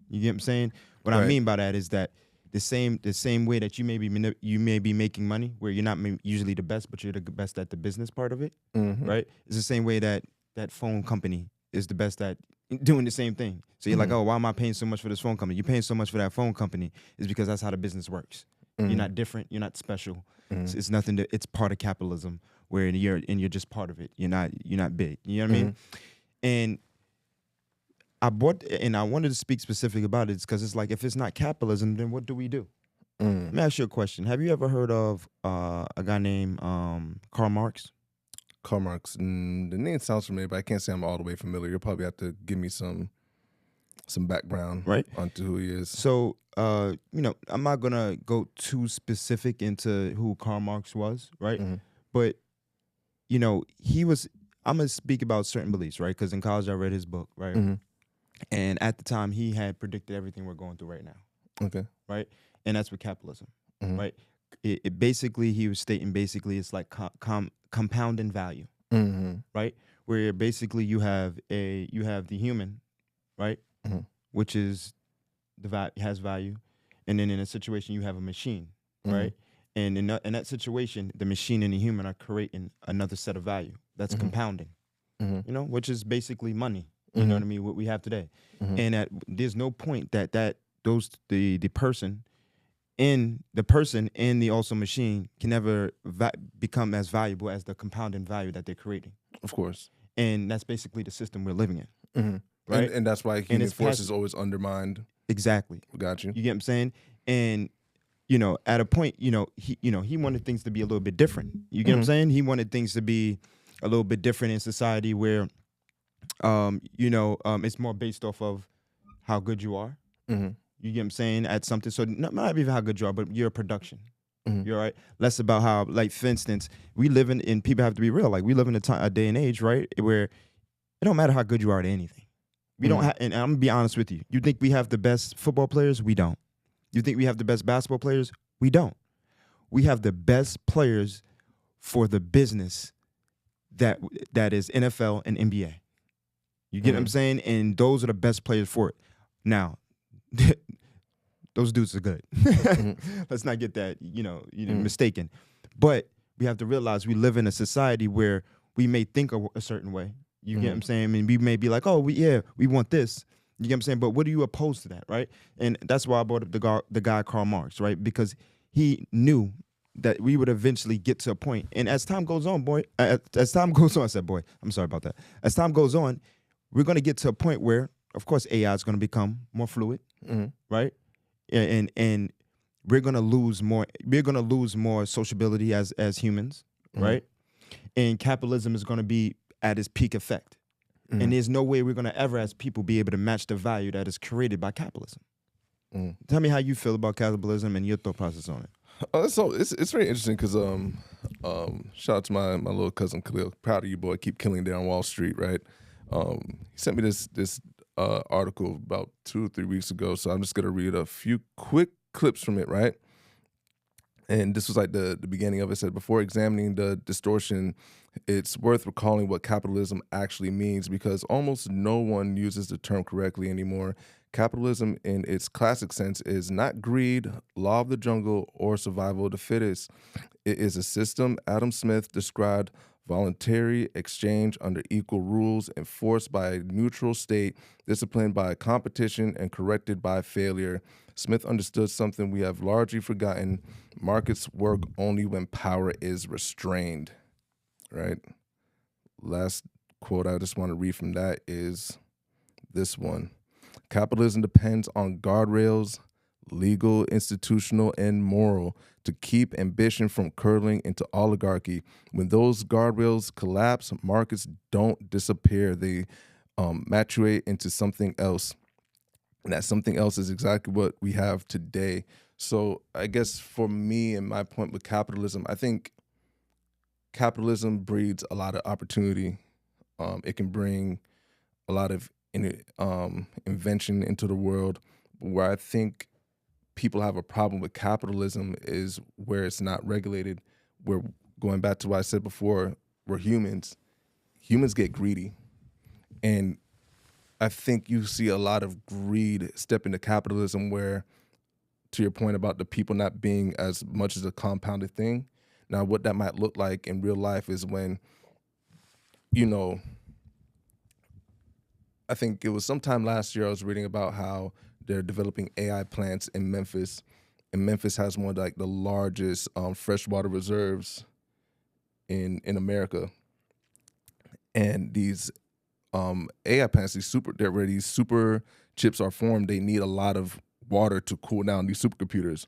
You get what I'm saying? What I mean by that is that the same way that you may be making money, where you're not usually the best, but you're the best at the business part of it, right? It's the same way that phone company is the best at doing the same thing. So you're like, oh, why am I paying so much for this phone company? You're paying so much for that phone company is because that's how the business works. You're not different. You're not special. It's nothing. It's part of capitalism, where you're just part of it. You're not big. You know what I mean? And I wanted to speak specific about it because it's like, if it's not capitalism, then what do we do? Let me ask you a question. Have you ever heard of a guy named Karl Marx? Karl Marx. The name sounds familiar, but I can't say I'm all the way familiar. You'll probably have to give me some background onto who he is. So, I'm not gonna go too specific into who Karl Marx was, right? But he was. I'm gonna speak about certain beliefs, right? Because in college I read his book, right? And at the time he had predicted everything we're going through right now. Okay. Right, and that's with capitalism, right? It basically, he was stating it's like compounding value, right? Where basically you have the human, right, which is has value, and then in a situation you have a machine, right? And in that situation, the machine and the human are creating another set of value that's compounding, which is basically money. You know what I mean? What we have today, and there's no point that the person and the also machine can never become as valuable as the compounding value that they're creating. Of course. And that's basically the system we're living in. Right? And that's why human force is always undermined. Exactly. Got you. You get what I'm saying? And at a point, he wanted things to be a little bit different. You get what I'm saying? He wanted things to be a little bit different in society where it's more based off of how good you are. You get what I'm saying? At something. So not even how good you are, but your production. You're right. Less about how, like, for instance, we live in people have to be real. Like, we live in a day and age, right, where it don't matter how good you are at anything. We don't have, and I'm gonna be honest with you. You think we have the best football players? We don't. You think we have the best basketball players? We don't. We have the best players for the business that is NFL and NBA. You get what I'm saying? And those are the best players for it. Now, those dudes are good. Let's not get that, mistaken. But we have to realize we live in a society where we may think a certain way. You get what I'm saying? I mean, we may be like, oh, we want this. You get what I'm saying? But what are you opposed to that, right? And that's why I brought up the guy Karl Marx, right? Because he knew that we would eventually get to a point. And as time goes on, I said, boy, I'm sorry about that. As time goes on, we're going to get to a point where, of course, AI is going to become more fluid, right? And we're going to lose more. We're going to lose more sociability as humans, right? And capitalism is going to be at its peak effect. And there's no way we're going to ever, as people, be able to match the value that is created by capitalism. Tell me how you feel about capitalism and your thought process on it. So it's very interesting because shout out to my little cousin Khalil. Proud of you, boy. Keep killing there on Wall Street, right? He sent me this article about 2 or 3 weeks ago, so I'm just gonna read a few quick clips from it, right? And this was like the beginning of it. It said, before examining the distortion, it's worth recalling what capitalism actually means because almost no one uses the term correctly anymore. Capitalism in its classic sense is not greed, law of the jungle, or survival of the fittest. It is a system Adam Smith described voluntary exchange under equal rules, enforced by a neutral state, disciplined by competition, and corrected by failure. Smith understood something we have largely forgotten. Markets work only when power is restrained, right? Last quote I just want to read from that is this one. Capitalism depends on guardrails, legal, institutional, and moral, to keep ambition from curling into oligarchy. When those guardrails collapse, markets don't disappear. They maturate into something else. And that something else is exactly what we have today. So I guess for me and my point with capitalism, I think capitalism breeds a lot of opportunity. It can bring a lot of invention into the world. Where I think people have a problem with capitalism is where it's not regulated. We're going back to what I said before, we're humans. Humans get greedy. And I think you see a lot of greed step into capitalism where, to your point about the people not being as much as a compounded thing. Now, what that might look like in real life is when, I think it was sometime last year I was reading about how they're developing AI plants in Memphis. And Memphis has one of like the largest freshwater reserves in America. And these AI plants, these super chips are formed. They need a lot of water to cool down these supercomputers.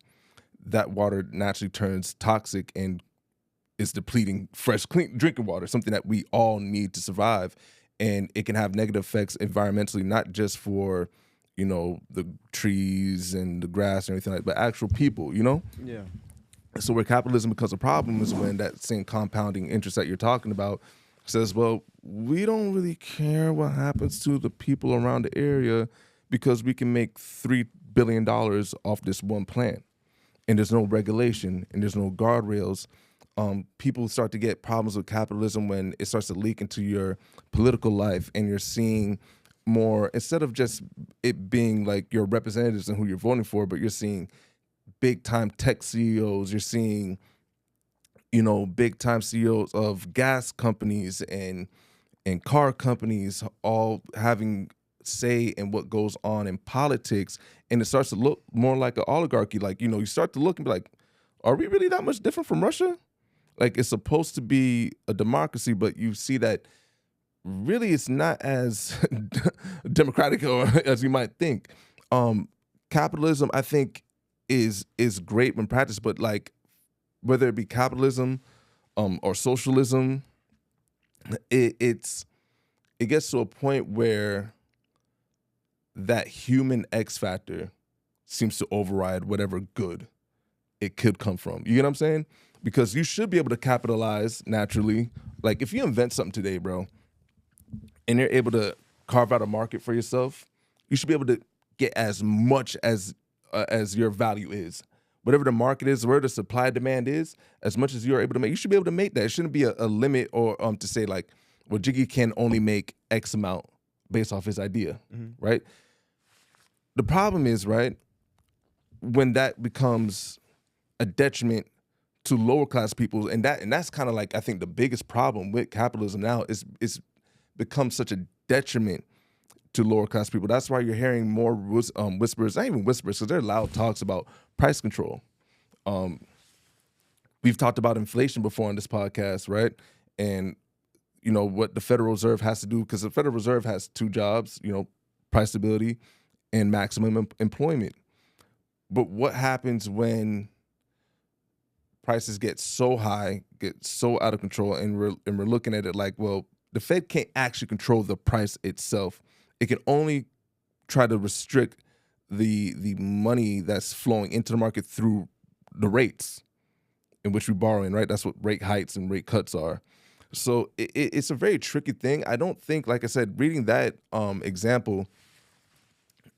that water naturally turns toxic and is depleting fresh, clean drinking water, something that we all need to survive. And it can have negative effects environmentally, not just for, the trees and the grass and everything like that, but actual people, Yeah. So where capitalism becomes a problem is when that same compounding interest that you're talking about says, well, we don't really care what happens to the people around the area because we can make $3 billion off this one plant. And there's no regulation and there's no guardrails. People start to get problems with capitalism when it starts to leak into your political life, and you're seeing more, instead of just it being like your representatives and who you're voting for, but you're seeing big time tech CEOs, you're seeing, big time CEOs of gas companies and car companies all having say in what goes on in politics, and it starts to look more like an oligarchy. Like, you start to look and be like, are we really that much different from Russia? Like, it's supposed to be a democracy, but you see that really it's not as democratic or as you might think. Capitalism, I think, is great when practiced, but like whether it be capitalism or socialism, it gets to a point where that human X factor seems to override whatever good it could come from. You get what I'm saying? Because you should be able to capitalize naturally. Like, if you invent something today, bro, and you're able to carve out a market for yourself, you should be able to get as much as your value is. Whatever the market is, where the supply demand is, as much as you're able to make, you should be able to make that. It shouldn't be a limit or to say like, well, Jiggy can only make X amount based off his idea, right? The problem is, right, when that becomes a detriment to lower class people, and that's kind of like, I think the biggest problem with capitalism now is becomes such a detriment to lower class people. That's why you're hearing more whispers, not even whispers, because they're loud talks about price control. We've talked about inflation before on this podcast, right? And what the Federal Reserve has to do, because the Federal Reserve has two jobs, price stability and maximum employment. But what happens when prices get so high, get so out of control, and we're looking at it like, well, the Fed can't actually control the price itself. It can only try to restrict the money that's flowing into the market through the rates in which we borrow in, right? That's what rate hikes and rate cuts are. So it's a very tricky thing. I don't think, like I said, reading that example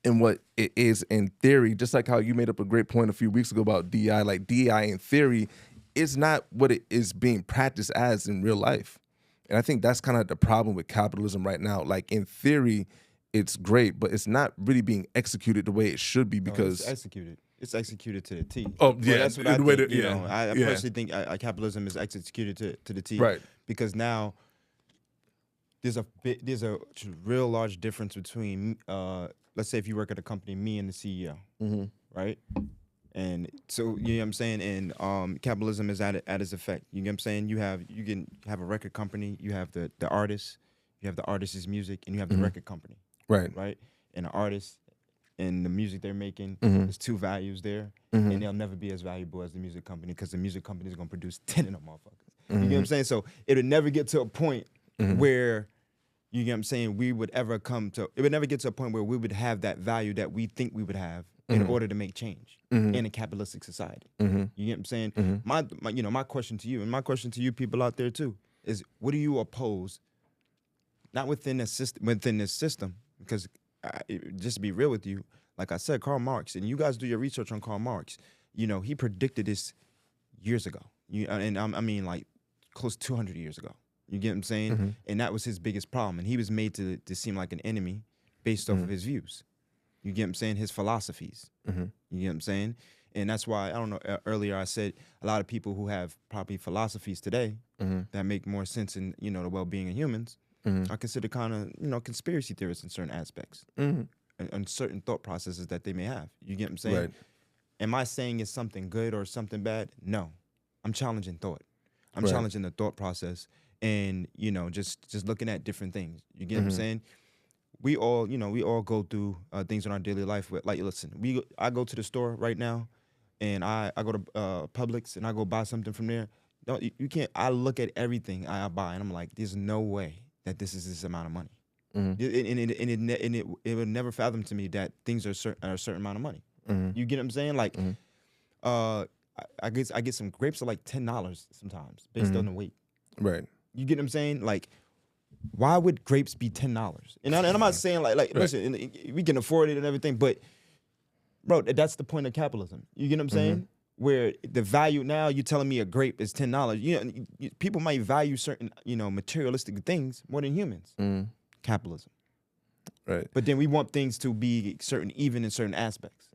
and what it is in theory, just like how you made up a great point a few weeks ago about DEI, like DEI in theory is not what it is being practiced as in real life. And I think that's kind of the problem with capitalism right now. Like, in theory, it's great, but it's not really being executed the way it should be, because it's executed to the T. Oh, yeah, well, that's what I think. I yeah. personally think capitalism is executed to the T. Right. Because now there's a real large difference between, let's say if you work at a company, me and the CEO, right? And so, you know what I'm saying? And capitalism is at its effect. You know what I'm saying? You can have a record company, you have the artist, you have the artist's music, and you have the record company. Right. Right? And the artist and the music they're making, there's two values there, and they'll never be as valuable as the music company, because the music company is going to produce 10 of them motherfuckers. You get what I'm saying? So it would never get to a point where, you get what I'm saying, it would never get to a point where we would have that value that we think we would have in order to make change in a capitalistic society. You get what I'm saying? My question to you, and my question to you people out there too, is what do you oppose, not within this system, because just to be real with you, like I said, Karl Marx, and you guys do your research on Karl Marx, he predicted this years ago. I mean like close to 200 years ago. You get what I'm saying? And that was his biggest problem. And he was made to seem like an enemy based off of his views. You get what I'm saying? His philosophies. You get what I'm saying? And that's why, I don't know, earlier I said a lot of people who have probably philosophies today that make more sense in, the well-being of humans, I consider kind of, conspiracy theorists in certain aspects and certain thought processes that they may have. You get what I'm saying? Right. Am I saying it's something good or something bad? No. I'm challenging thought. I'm Right. challenging the thought process and, just looking at different things. You get what I'm saying? We all go through things in our daily life. Like, listen, I go to the store right now. and I go to Publix and I go buy something from there, you can't. I look at everything I buy and I'm like, there's no way that this is this amount of money. Mm-hmm. It would never fathom to me that things are a certain amount of money. Mm-hmm. You get what I'm saying? Like, I get some grapes are like $10 sometimes based on the weight. Right. You get what I'm saying? Like, why would grapes be $10? And I'm not saying like right. Listen, we can afford it and everything, but bro, that's the point of capitalism. You get what I'm saying? Where the value now, you're telling me a grape is $10. You know, people might value certain, materialistic things more than humans. Capitalism. Right. But then we want things to be even in certain aspects.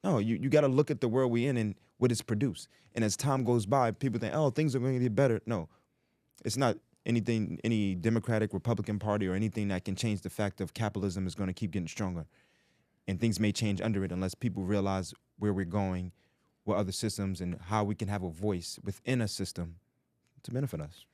No, you got to look at the world we're in and what is produced. And as time goes by, people think, oh, things are going to get better. No, it's not any Democratic, Republican Party or anything that can change the fact of capitalism is going to keep getting stronger. And things may change under it unless people realize where we're going, what other systems, and how we can have a voice within a system to benefit us.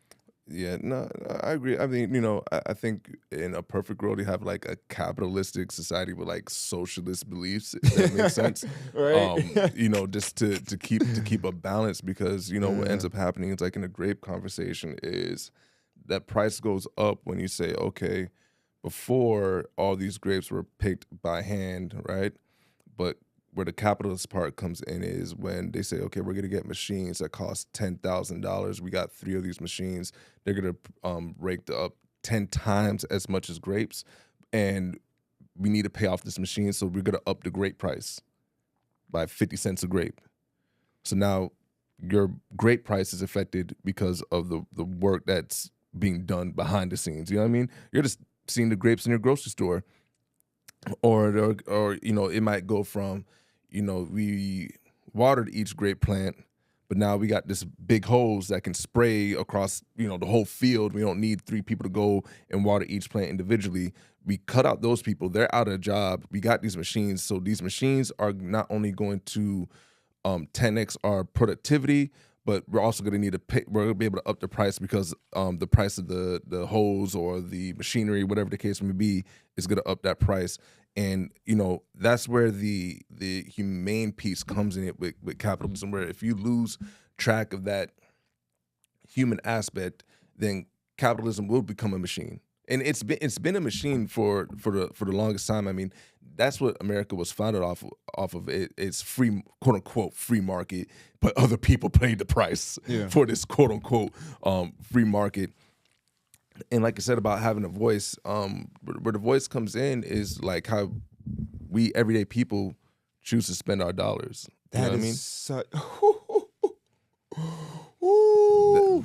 Yeah, no, I agree. I mean, I think in a perfect world, you have like a capitalistic society with like socialist beliefs, if that makes sense. Right. Just to keep a balance, because what ends up happening is like in a grape conversation is that price goes up when you say, okay, before all these grapes were picked by hand, right? But where the capitalist part comes in is when they say, okay, we're going to get machines that cost $10,000. We got 3 of these machines. They're going to rake up 10 times as much as grapes. And we need to pay off this machine, so we're going to up the grape price by 50 cents a grape. So now your grape price is affected because of the work that's being done behind the scenes. You know what I mean? You're just seeing the grapes in your grocery store. Or it might go from, we watered each grape plant, but now we got this big hose that can spray across, the whole field. We don't need 3 people to go and water each plant individually. We cut out those people. They're out of a job. We got these machines. So these machines are not only going to 10x our productivity, but we're also going to need to pay. We're going to be able to up the price because the price of the hose or the machinery, whatever the case may be, is going to up that price. And that's where the humane piece comes in it with capitalism. Where if you lose track of that human aspect, then capitalism will become a machine. And it's been a machine for the longest time. I mean, that's what America was founded off of. It's free, quote unquote, free market, but other people paid the price for this quote unquote free market. And like I said about having a voice, where the voice comes in is like how we everyday people choose to spend our dollars. You know what I mean?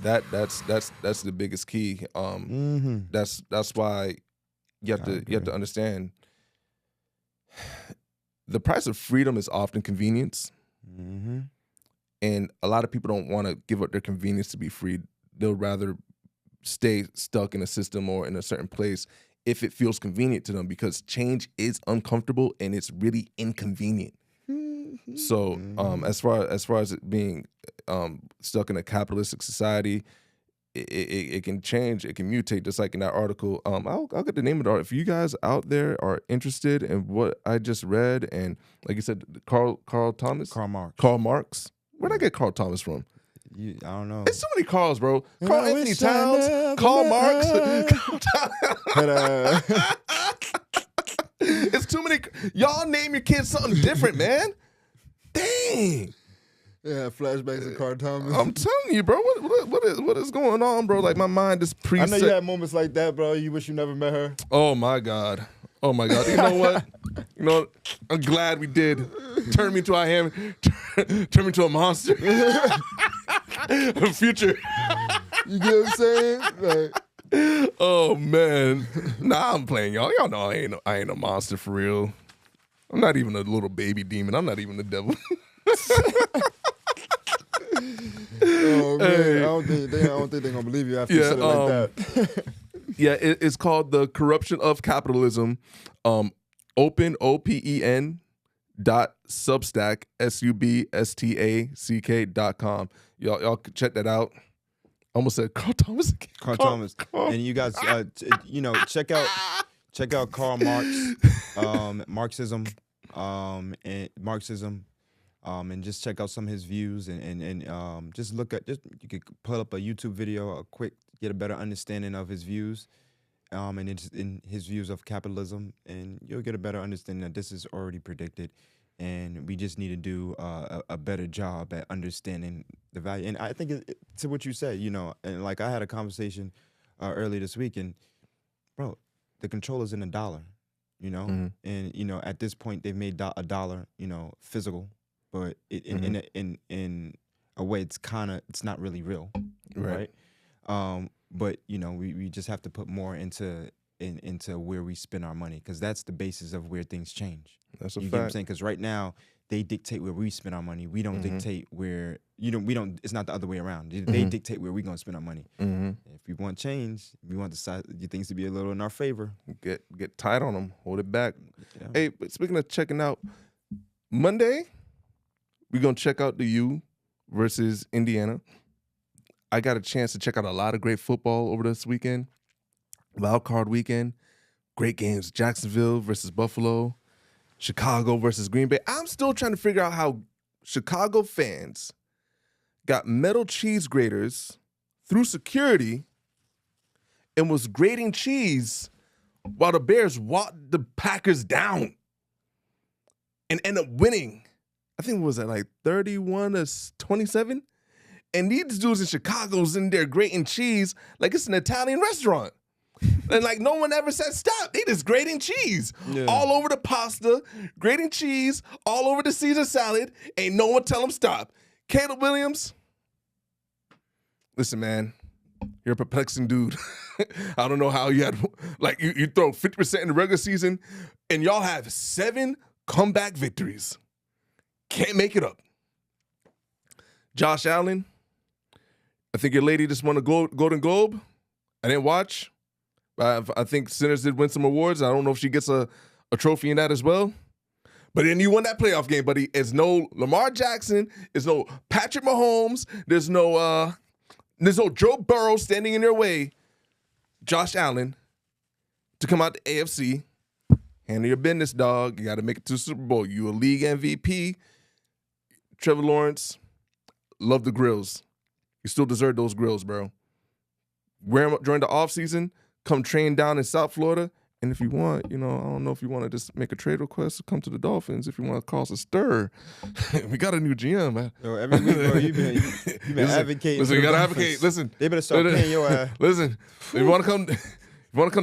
That's the biggest key. That's why you have to understand the price of freedom is often convenience. And a lot of people don't want to give up their convenience to be free. They'll rather stay stuck in a system or in a certain place if it feels convenient to them, because change is uncomfortable and it's really inconvenient. So as far as it being stuck in a capitalistic society, it can change, it can mutate, just like in that article. I'll get the name of the article. If you guys out there are interested in what I just read, and like you said, Karl Marx. Where'd I get Karl Thomas from? I don't know. It's so many Karls, bro. Karl Anthony Towns, Karl Marx. It's too many. Y'all name your kids something different, man. Dang. Yeah, flashbacks of Karl Thomas. I'm telling you, bro. What is going on, bro? Like my mind is preset. I know you had moments like that, bro. You wish you never met her. Oh my God. You know what? I'm glad we did. Turn me to turn me to a monster. Future. You get what I'm saying? Like, oh man. Nah, I'm playing y'all. Y'all know I ain't a monster for real. I'm not even a little baby demon. I'm not even the devil. Oh man, hey. I don't think they're gonna believe you after you said it like that. Yeah, it's called The Corruption of Capitalism. OPEN .substack substack.com. Y'all check that out. I almost said Karl Thomas again. Karl Thomas. And you guys, check out Karl Marx, Marxism, and Marxism. and just check out some of his views and just you could pull up a YouTube video, a quick, get a better understanding of his views, and in his views of capitalism, and you'll get a better understanding that this is already predicted, and we just need to do a better job at understanding the value. And I think to what you said, and like I had a conversation earlier this week, and bro, the controller's in $1, and at this point they've made a dollar, physical. But in a way, it's not really real, right? But we just have to put more into where we spend our money, because that's the basis of where things change. That's a fact. fact. Get what I'm saying? Because right now they dictate where we spend our money. We don't dictate where we don't. It's not the other way around. They dictate where we're gonna spend our money. If we want change, we want the things to be a little in our favor. Get tight on them, hold it back. Yeah. Hey, but speaking of checking out, Monday, we're going to check out the U versus Indiana. I got a chance to check out a lot of great football over this weekend. Wild card weekend. Great games. Jacksonville versus Buffalo. Chicago versus Green Bay. I'm still trying to figure out how Chicago fans got metal cheese graters through security and was grating cheese while the Bears walked the Packers down and ended up winning. I think it was at like 31-27. And these dudes in Chicago's in there grating cheese like it's an Italian restaurant. And like no one ever said stop. They just grating cheese all over the pasta, grating cheese all over the Caesar salad. Ain't no one tell them stop. Caleb Williams, listen, man, you're a perplexing dude. I don't know how you had, like, you throw 50% in the regular season and y'all have 7 comeback victories. Can't make it up. Josh Allen, I think your lady just won a Golden Globe. I didn't watch. I think Sinners did win some awards. I don't know if she gets a trophy in that as well. But then you won that playoff game, buddy. It's no Lamar Jackson. It's no Patrick Mahomes. There's no Joe Burrow standing in your way. Josh Allen, to come out the AFC, handle your business, dog. You got to make it to the Super Bowl. You a league MVP. Trevor Lawrence, love the grills. You still deserve those grills, bro. Wear them during the offseason. Come train down in South Florida. And if you want, I don't know if you want to just make a trade request to come to the Dolphins. If you want to cause a stir, we got a new GM, man. Yo, every week, bro, you've been advocating. Listen, you got to advocate. Listen. They better start paying your ass. Listen, if you want to come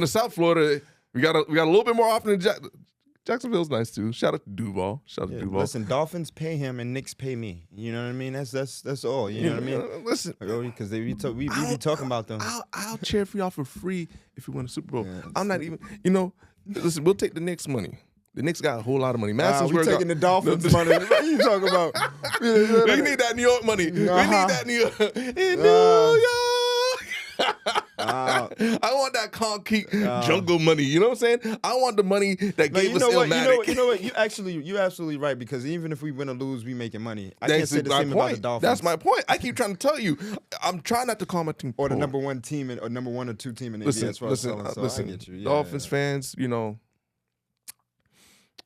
to South Florida, we got a little bit more often than Jacksonville's nice too. Shout out to Duval. Duval. Listen, Dolphins pay him and Knicks pay me. You know what I mean? That's all. You know what I mean? Listen, because we be talking about them. I'll cheer for y'all for free if you win a Super Bowl. Yeah. I'm not even. Listen, we'll take the Knicks money. The Knicks got a whole lot of money. We're taking the Dolphins money. What are you talking about? We need that New York money. We need that New York. In New York. I want that concrete jungle money. You know what I'm saying? I want the money that gave us Illmatic. You know what? You're absolutely right, because even if we win or lose, we making money. I can't say the same about the Dolphins. That's my point. I keep trying to tell you. I'm trying not to call my team or the number 1 team or number 1 or 2 team in the NBA. Listen, I get you. Dolphins fans, you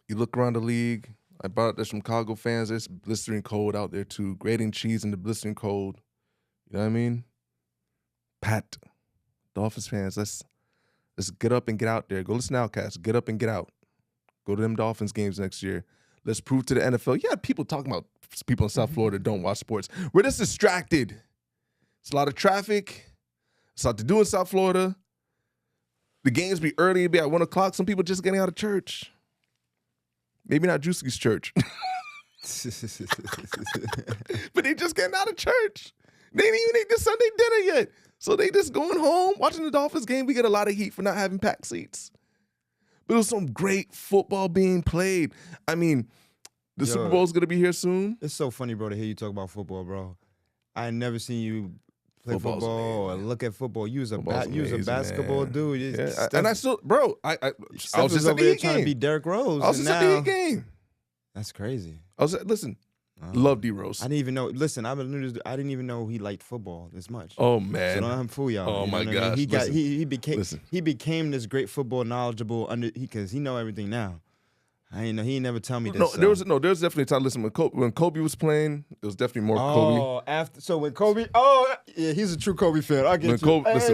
look around the league. I brought up the Chicago fans. There's blistering cold out there too. Grating cheese in the blistering cold. You know what I mean? Pat, Dolphins fans, let's get up and get out there. Go listen to Outcast. Get up and get out. Go to them Dolphins games next year. Let's prove to the NFL. Yeah, people talking about people in South Florida don't watch sports. We're just distracted. It's a lot of traffic. It's a lot to do in South Florida. The games be early, be at 1 o'clock. Some people just getting out of church. Maybe not Druski's church. But they just getting out of church. They didn't even eat the Sunday dinner yet. So they just going home, watching the Dolphins game. We get a lot of heat for not having packed seats. But it was some great football being played. I mean, the Super Bowl's going to be here soon. It's so funny, bro, to hear you talk about football, bro. I ain't never seen you play football or look at football. You was a basketball dude. Yeah. And I still, bro, I was just at the Heat trying game. to be Derrick Rose. I was just at the Heat game. That's crazy. Listen, love D-Rose. I didn't even know. Listen, I didn't even know he liked football this much. Oh man, so don't let him fool y'all. Oh my gosh, he became this great football knowledgeable because he know everything now. I ain't know. He ain't never tell me this. No, there was definitely a time. Listen, when Kobe was playing, it was definitely more Kobe. Oh, when Kobe. Yeah, he's a true Kobe fan. I get When Kobe retired,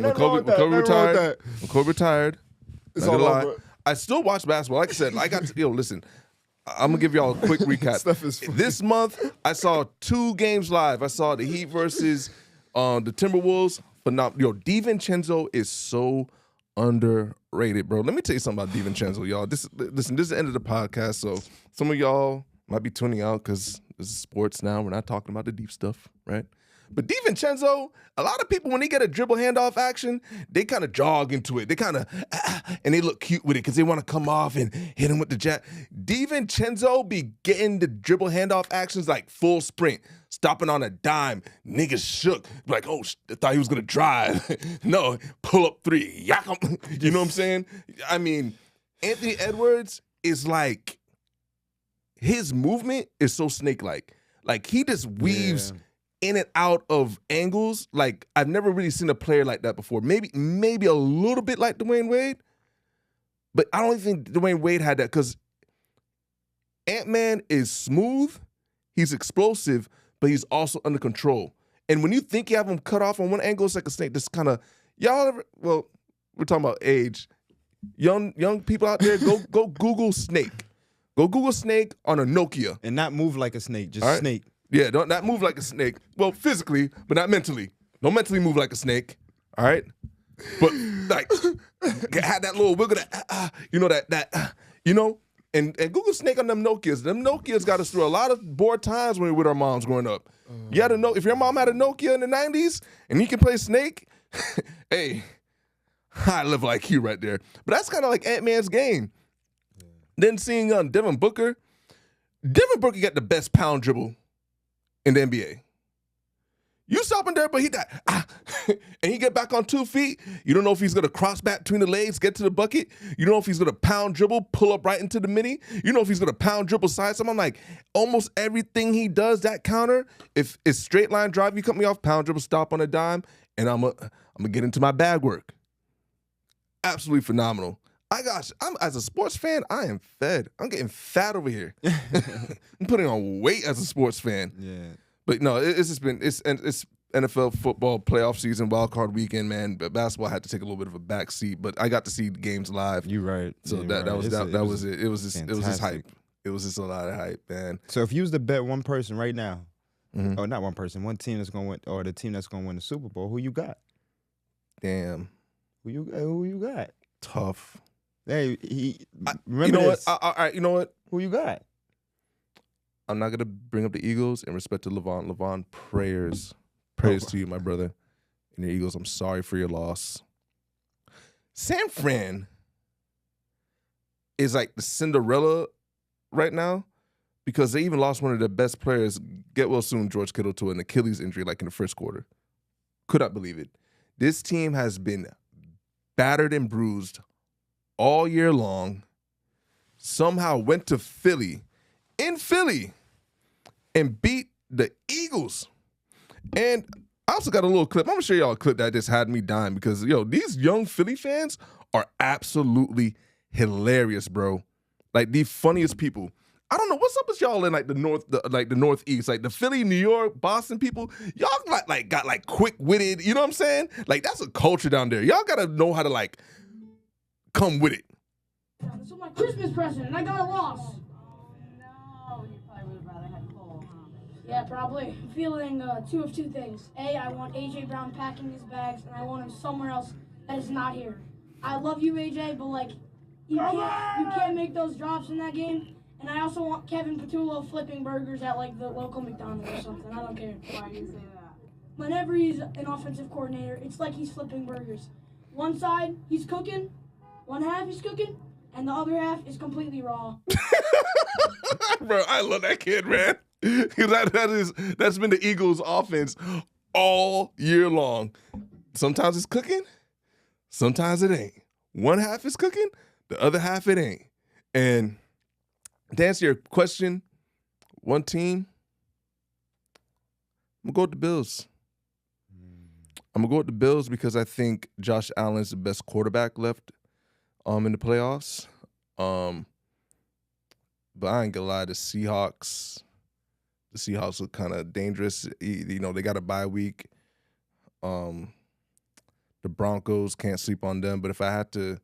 it's not all gonna lie, over. I still watch basketball. Like I said, I got to listen. I'm gonna give y'all a quick recap. Stuff is funny. This month, I saw 2 games live. I saw the Heat versus the Timberwolves. Phenomenal. DiVincenzo is so underrated, bro. Let me tell you something about DiVincenzo, y'all. This is the end of the podcast, so some of y'all might be tuning out because this is sports now. We're not talking about the deep stuff, right? But DiVincenzo, a lot of people, when they get a dribble handoff action, they kind of jog into it. They kind of, and they look cute with it because they want to come off and hit him with the jab. DiVincenzo be getting the dribble handoff actions like full sprint, stopping on a dime. Niggas shook. Like, oh, I thought he was going to drive. No, pull up 3. Yak 'em. You know what I'm saying? I mean, Anthony Edwards is like, his movement is so snake-like. Like, he just weaves in and out of angles. Like, I've never really seen a player like that before. Maybe a little bit like Dwayne Wade, but I don't think Dwayne Wade had that because Ant-Man is smooth, he's explosive, but he's also under control. And when you think you have him cut off on one angle, it's like a snake. Just kind of, y'all ever, well, we're talking about age. Young people out there, go Google snake. Go Google snake on a Nokia. And not move like a snake, just snake. Yeah, don't not move like a snake. Well, physically, but not mentally. Don't mentally move like a snake. All right, but like had that little wiggle, and Google snake on them Nokias. Them Nokias got us through a lot of bored times when we were with our moms growing up. You had to know if your mom had a Nokia in the '90s and you can play Snake. Hey, high level IQ right there. But that's kind of like Ant-Man's game. Then seeing Devin Booker. Devin Booker got the best pound dribble in the NBA. You stop him there, but he got and he get back on 2 feet. You don't know if he's gonna cross back between the legs, get to the bucket. You don't know if he's gonna pound dribble, pull up right into the mini. You know if he's gonna pound dribble side. So I'm like, almost everything he does, that counter, if it's straight line drive, you cut me off, pound dribble, stop on a dime, and I'm gonna get into my bag work. Absolutely phenomenal. I'm as a sports fan, I am fed. I'm getting fat over here. I'm putting on weight as a sports fan. Yeah. But no, it's NFL football playoff season, wild card weekend, man. But basketball had to take a little bit of a back seat. But I got to see the games live. You're right. So that was it. It was just hype. It was just a lot of hype, man. So if you was to bet one person right now, or not one person, one team that's gonna win, or the team that's gonna win the Super Bowl, who you got? Damn. Who you got? Tough. Hey, remember you know this. what? All right, you know what? Who you got? I'm not gonna bring up the Eagles in respect to Levon. Levon, prayers to you, my brother. And the Eagles, I'm sorry for your loss. San Fran is like the Cinderella right now because they even lost one of their best players, get well soon, George Kittle, to an Achilles injury like in the first quarter. Could not believe it. This team has been battered and bruised all year long. Somehow went to Philly, and beat the Eagles. And I also got a little clip. I'm gonna show y'all a clip that just had me dying because these young Philly fans are absolutely hilarious, bro. Like the funniest people. I don't know what's up with y'all in like the Northeast, like the Philly, New York, Boston people. Y'all got quick-witted. You know what I'm saying? Like that's a culture down there. Y'all gotta know how to like come with it. This was my Christmas present, and I got it lost. No, you probably would have rather had Cole, huh? Yeah, probably. I'm feeling two of two things. A, I want A.J. Brown packing his bags, and I want him somewhere else that is not here. I love you, A.J., but, like, you can't make those drops in that game. And I also want Kevin Patullo flipping burgers at, like, the local McDonald's or something. I don't care. Why do you say that? Whenever he's an offensive coordinator, it's like he's flipping burgers. One side, he's cooking. One half, he's cooking. And the other half is completely raw. Bro, I love that kid, man. That's been the Eagles' offense all year long. Sometimes it's cooking, sometimes it ain't. One half is cooking, the other half it ain't. And to answer your question, one team, I'm gonna go with the Bills. I'm gonna go with the Bills because I think Josh Allen's the best quarterback left in the playoffs. But I ain't gonna lie, the Seahawks look kind of dangerous. You know, they got a bye week. The Broncos, can't sleep on them. But if I had to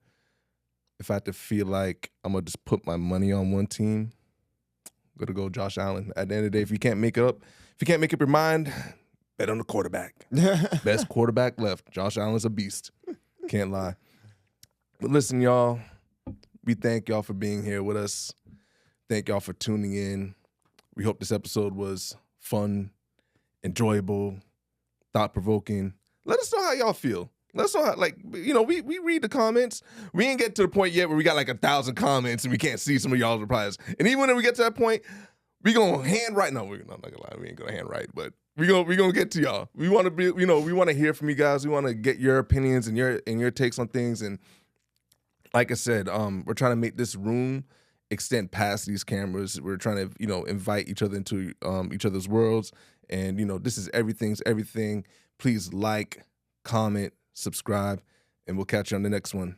feel like I'm gonna just put my money on one team, I'm gonna go Josh Allen. At the end of the day, if you can't make up your mind, bet on the quarterback. Best quarterback left. Josh Allen's a beast. Can't lie. But listen, y'all, we thank y'all for being here with us. Thank y'all for tuning in. We hope this episode was fun, enjoyable, thought-provoking. Let us know how y'all feel. Let us know how, like, you know, we read the comments. We ain't get to the point yet where we got like 1,000 comments and we can't see some of y'all's replies. And even when we get to that point, we gonna handwrite. No, I'm not gonna lie, we ain't gonna handwrite, but we gonna get to y'all. We want to be, you know, we want to hear from you guys. We want to get your opinions and your takes on things. And like I said, we're trying to make this room extend past these cameras. We're trying to, you know, invite each other into each other's worlds. And, you know, this is everything's everything. Please like, comment, subscribe, and we'll catch you on the next one.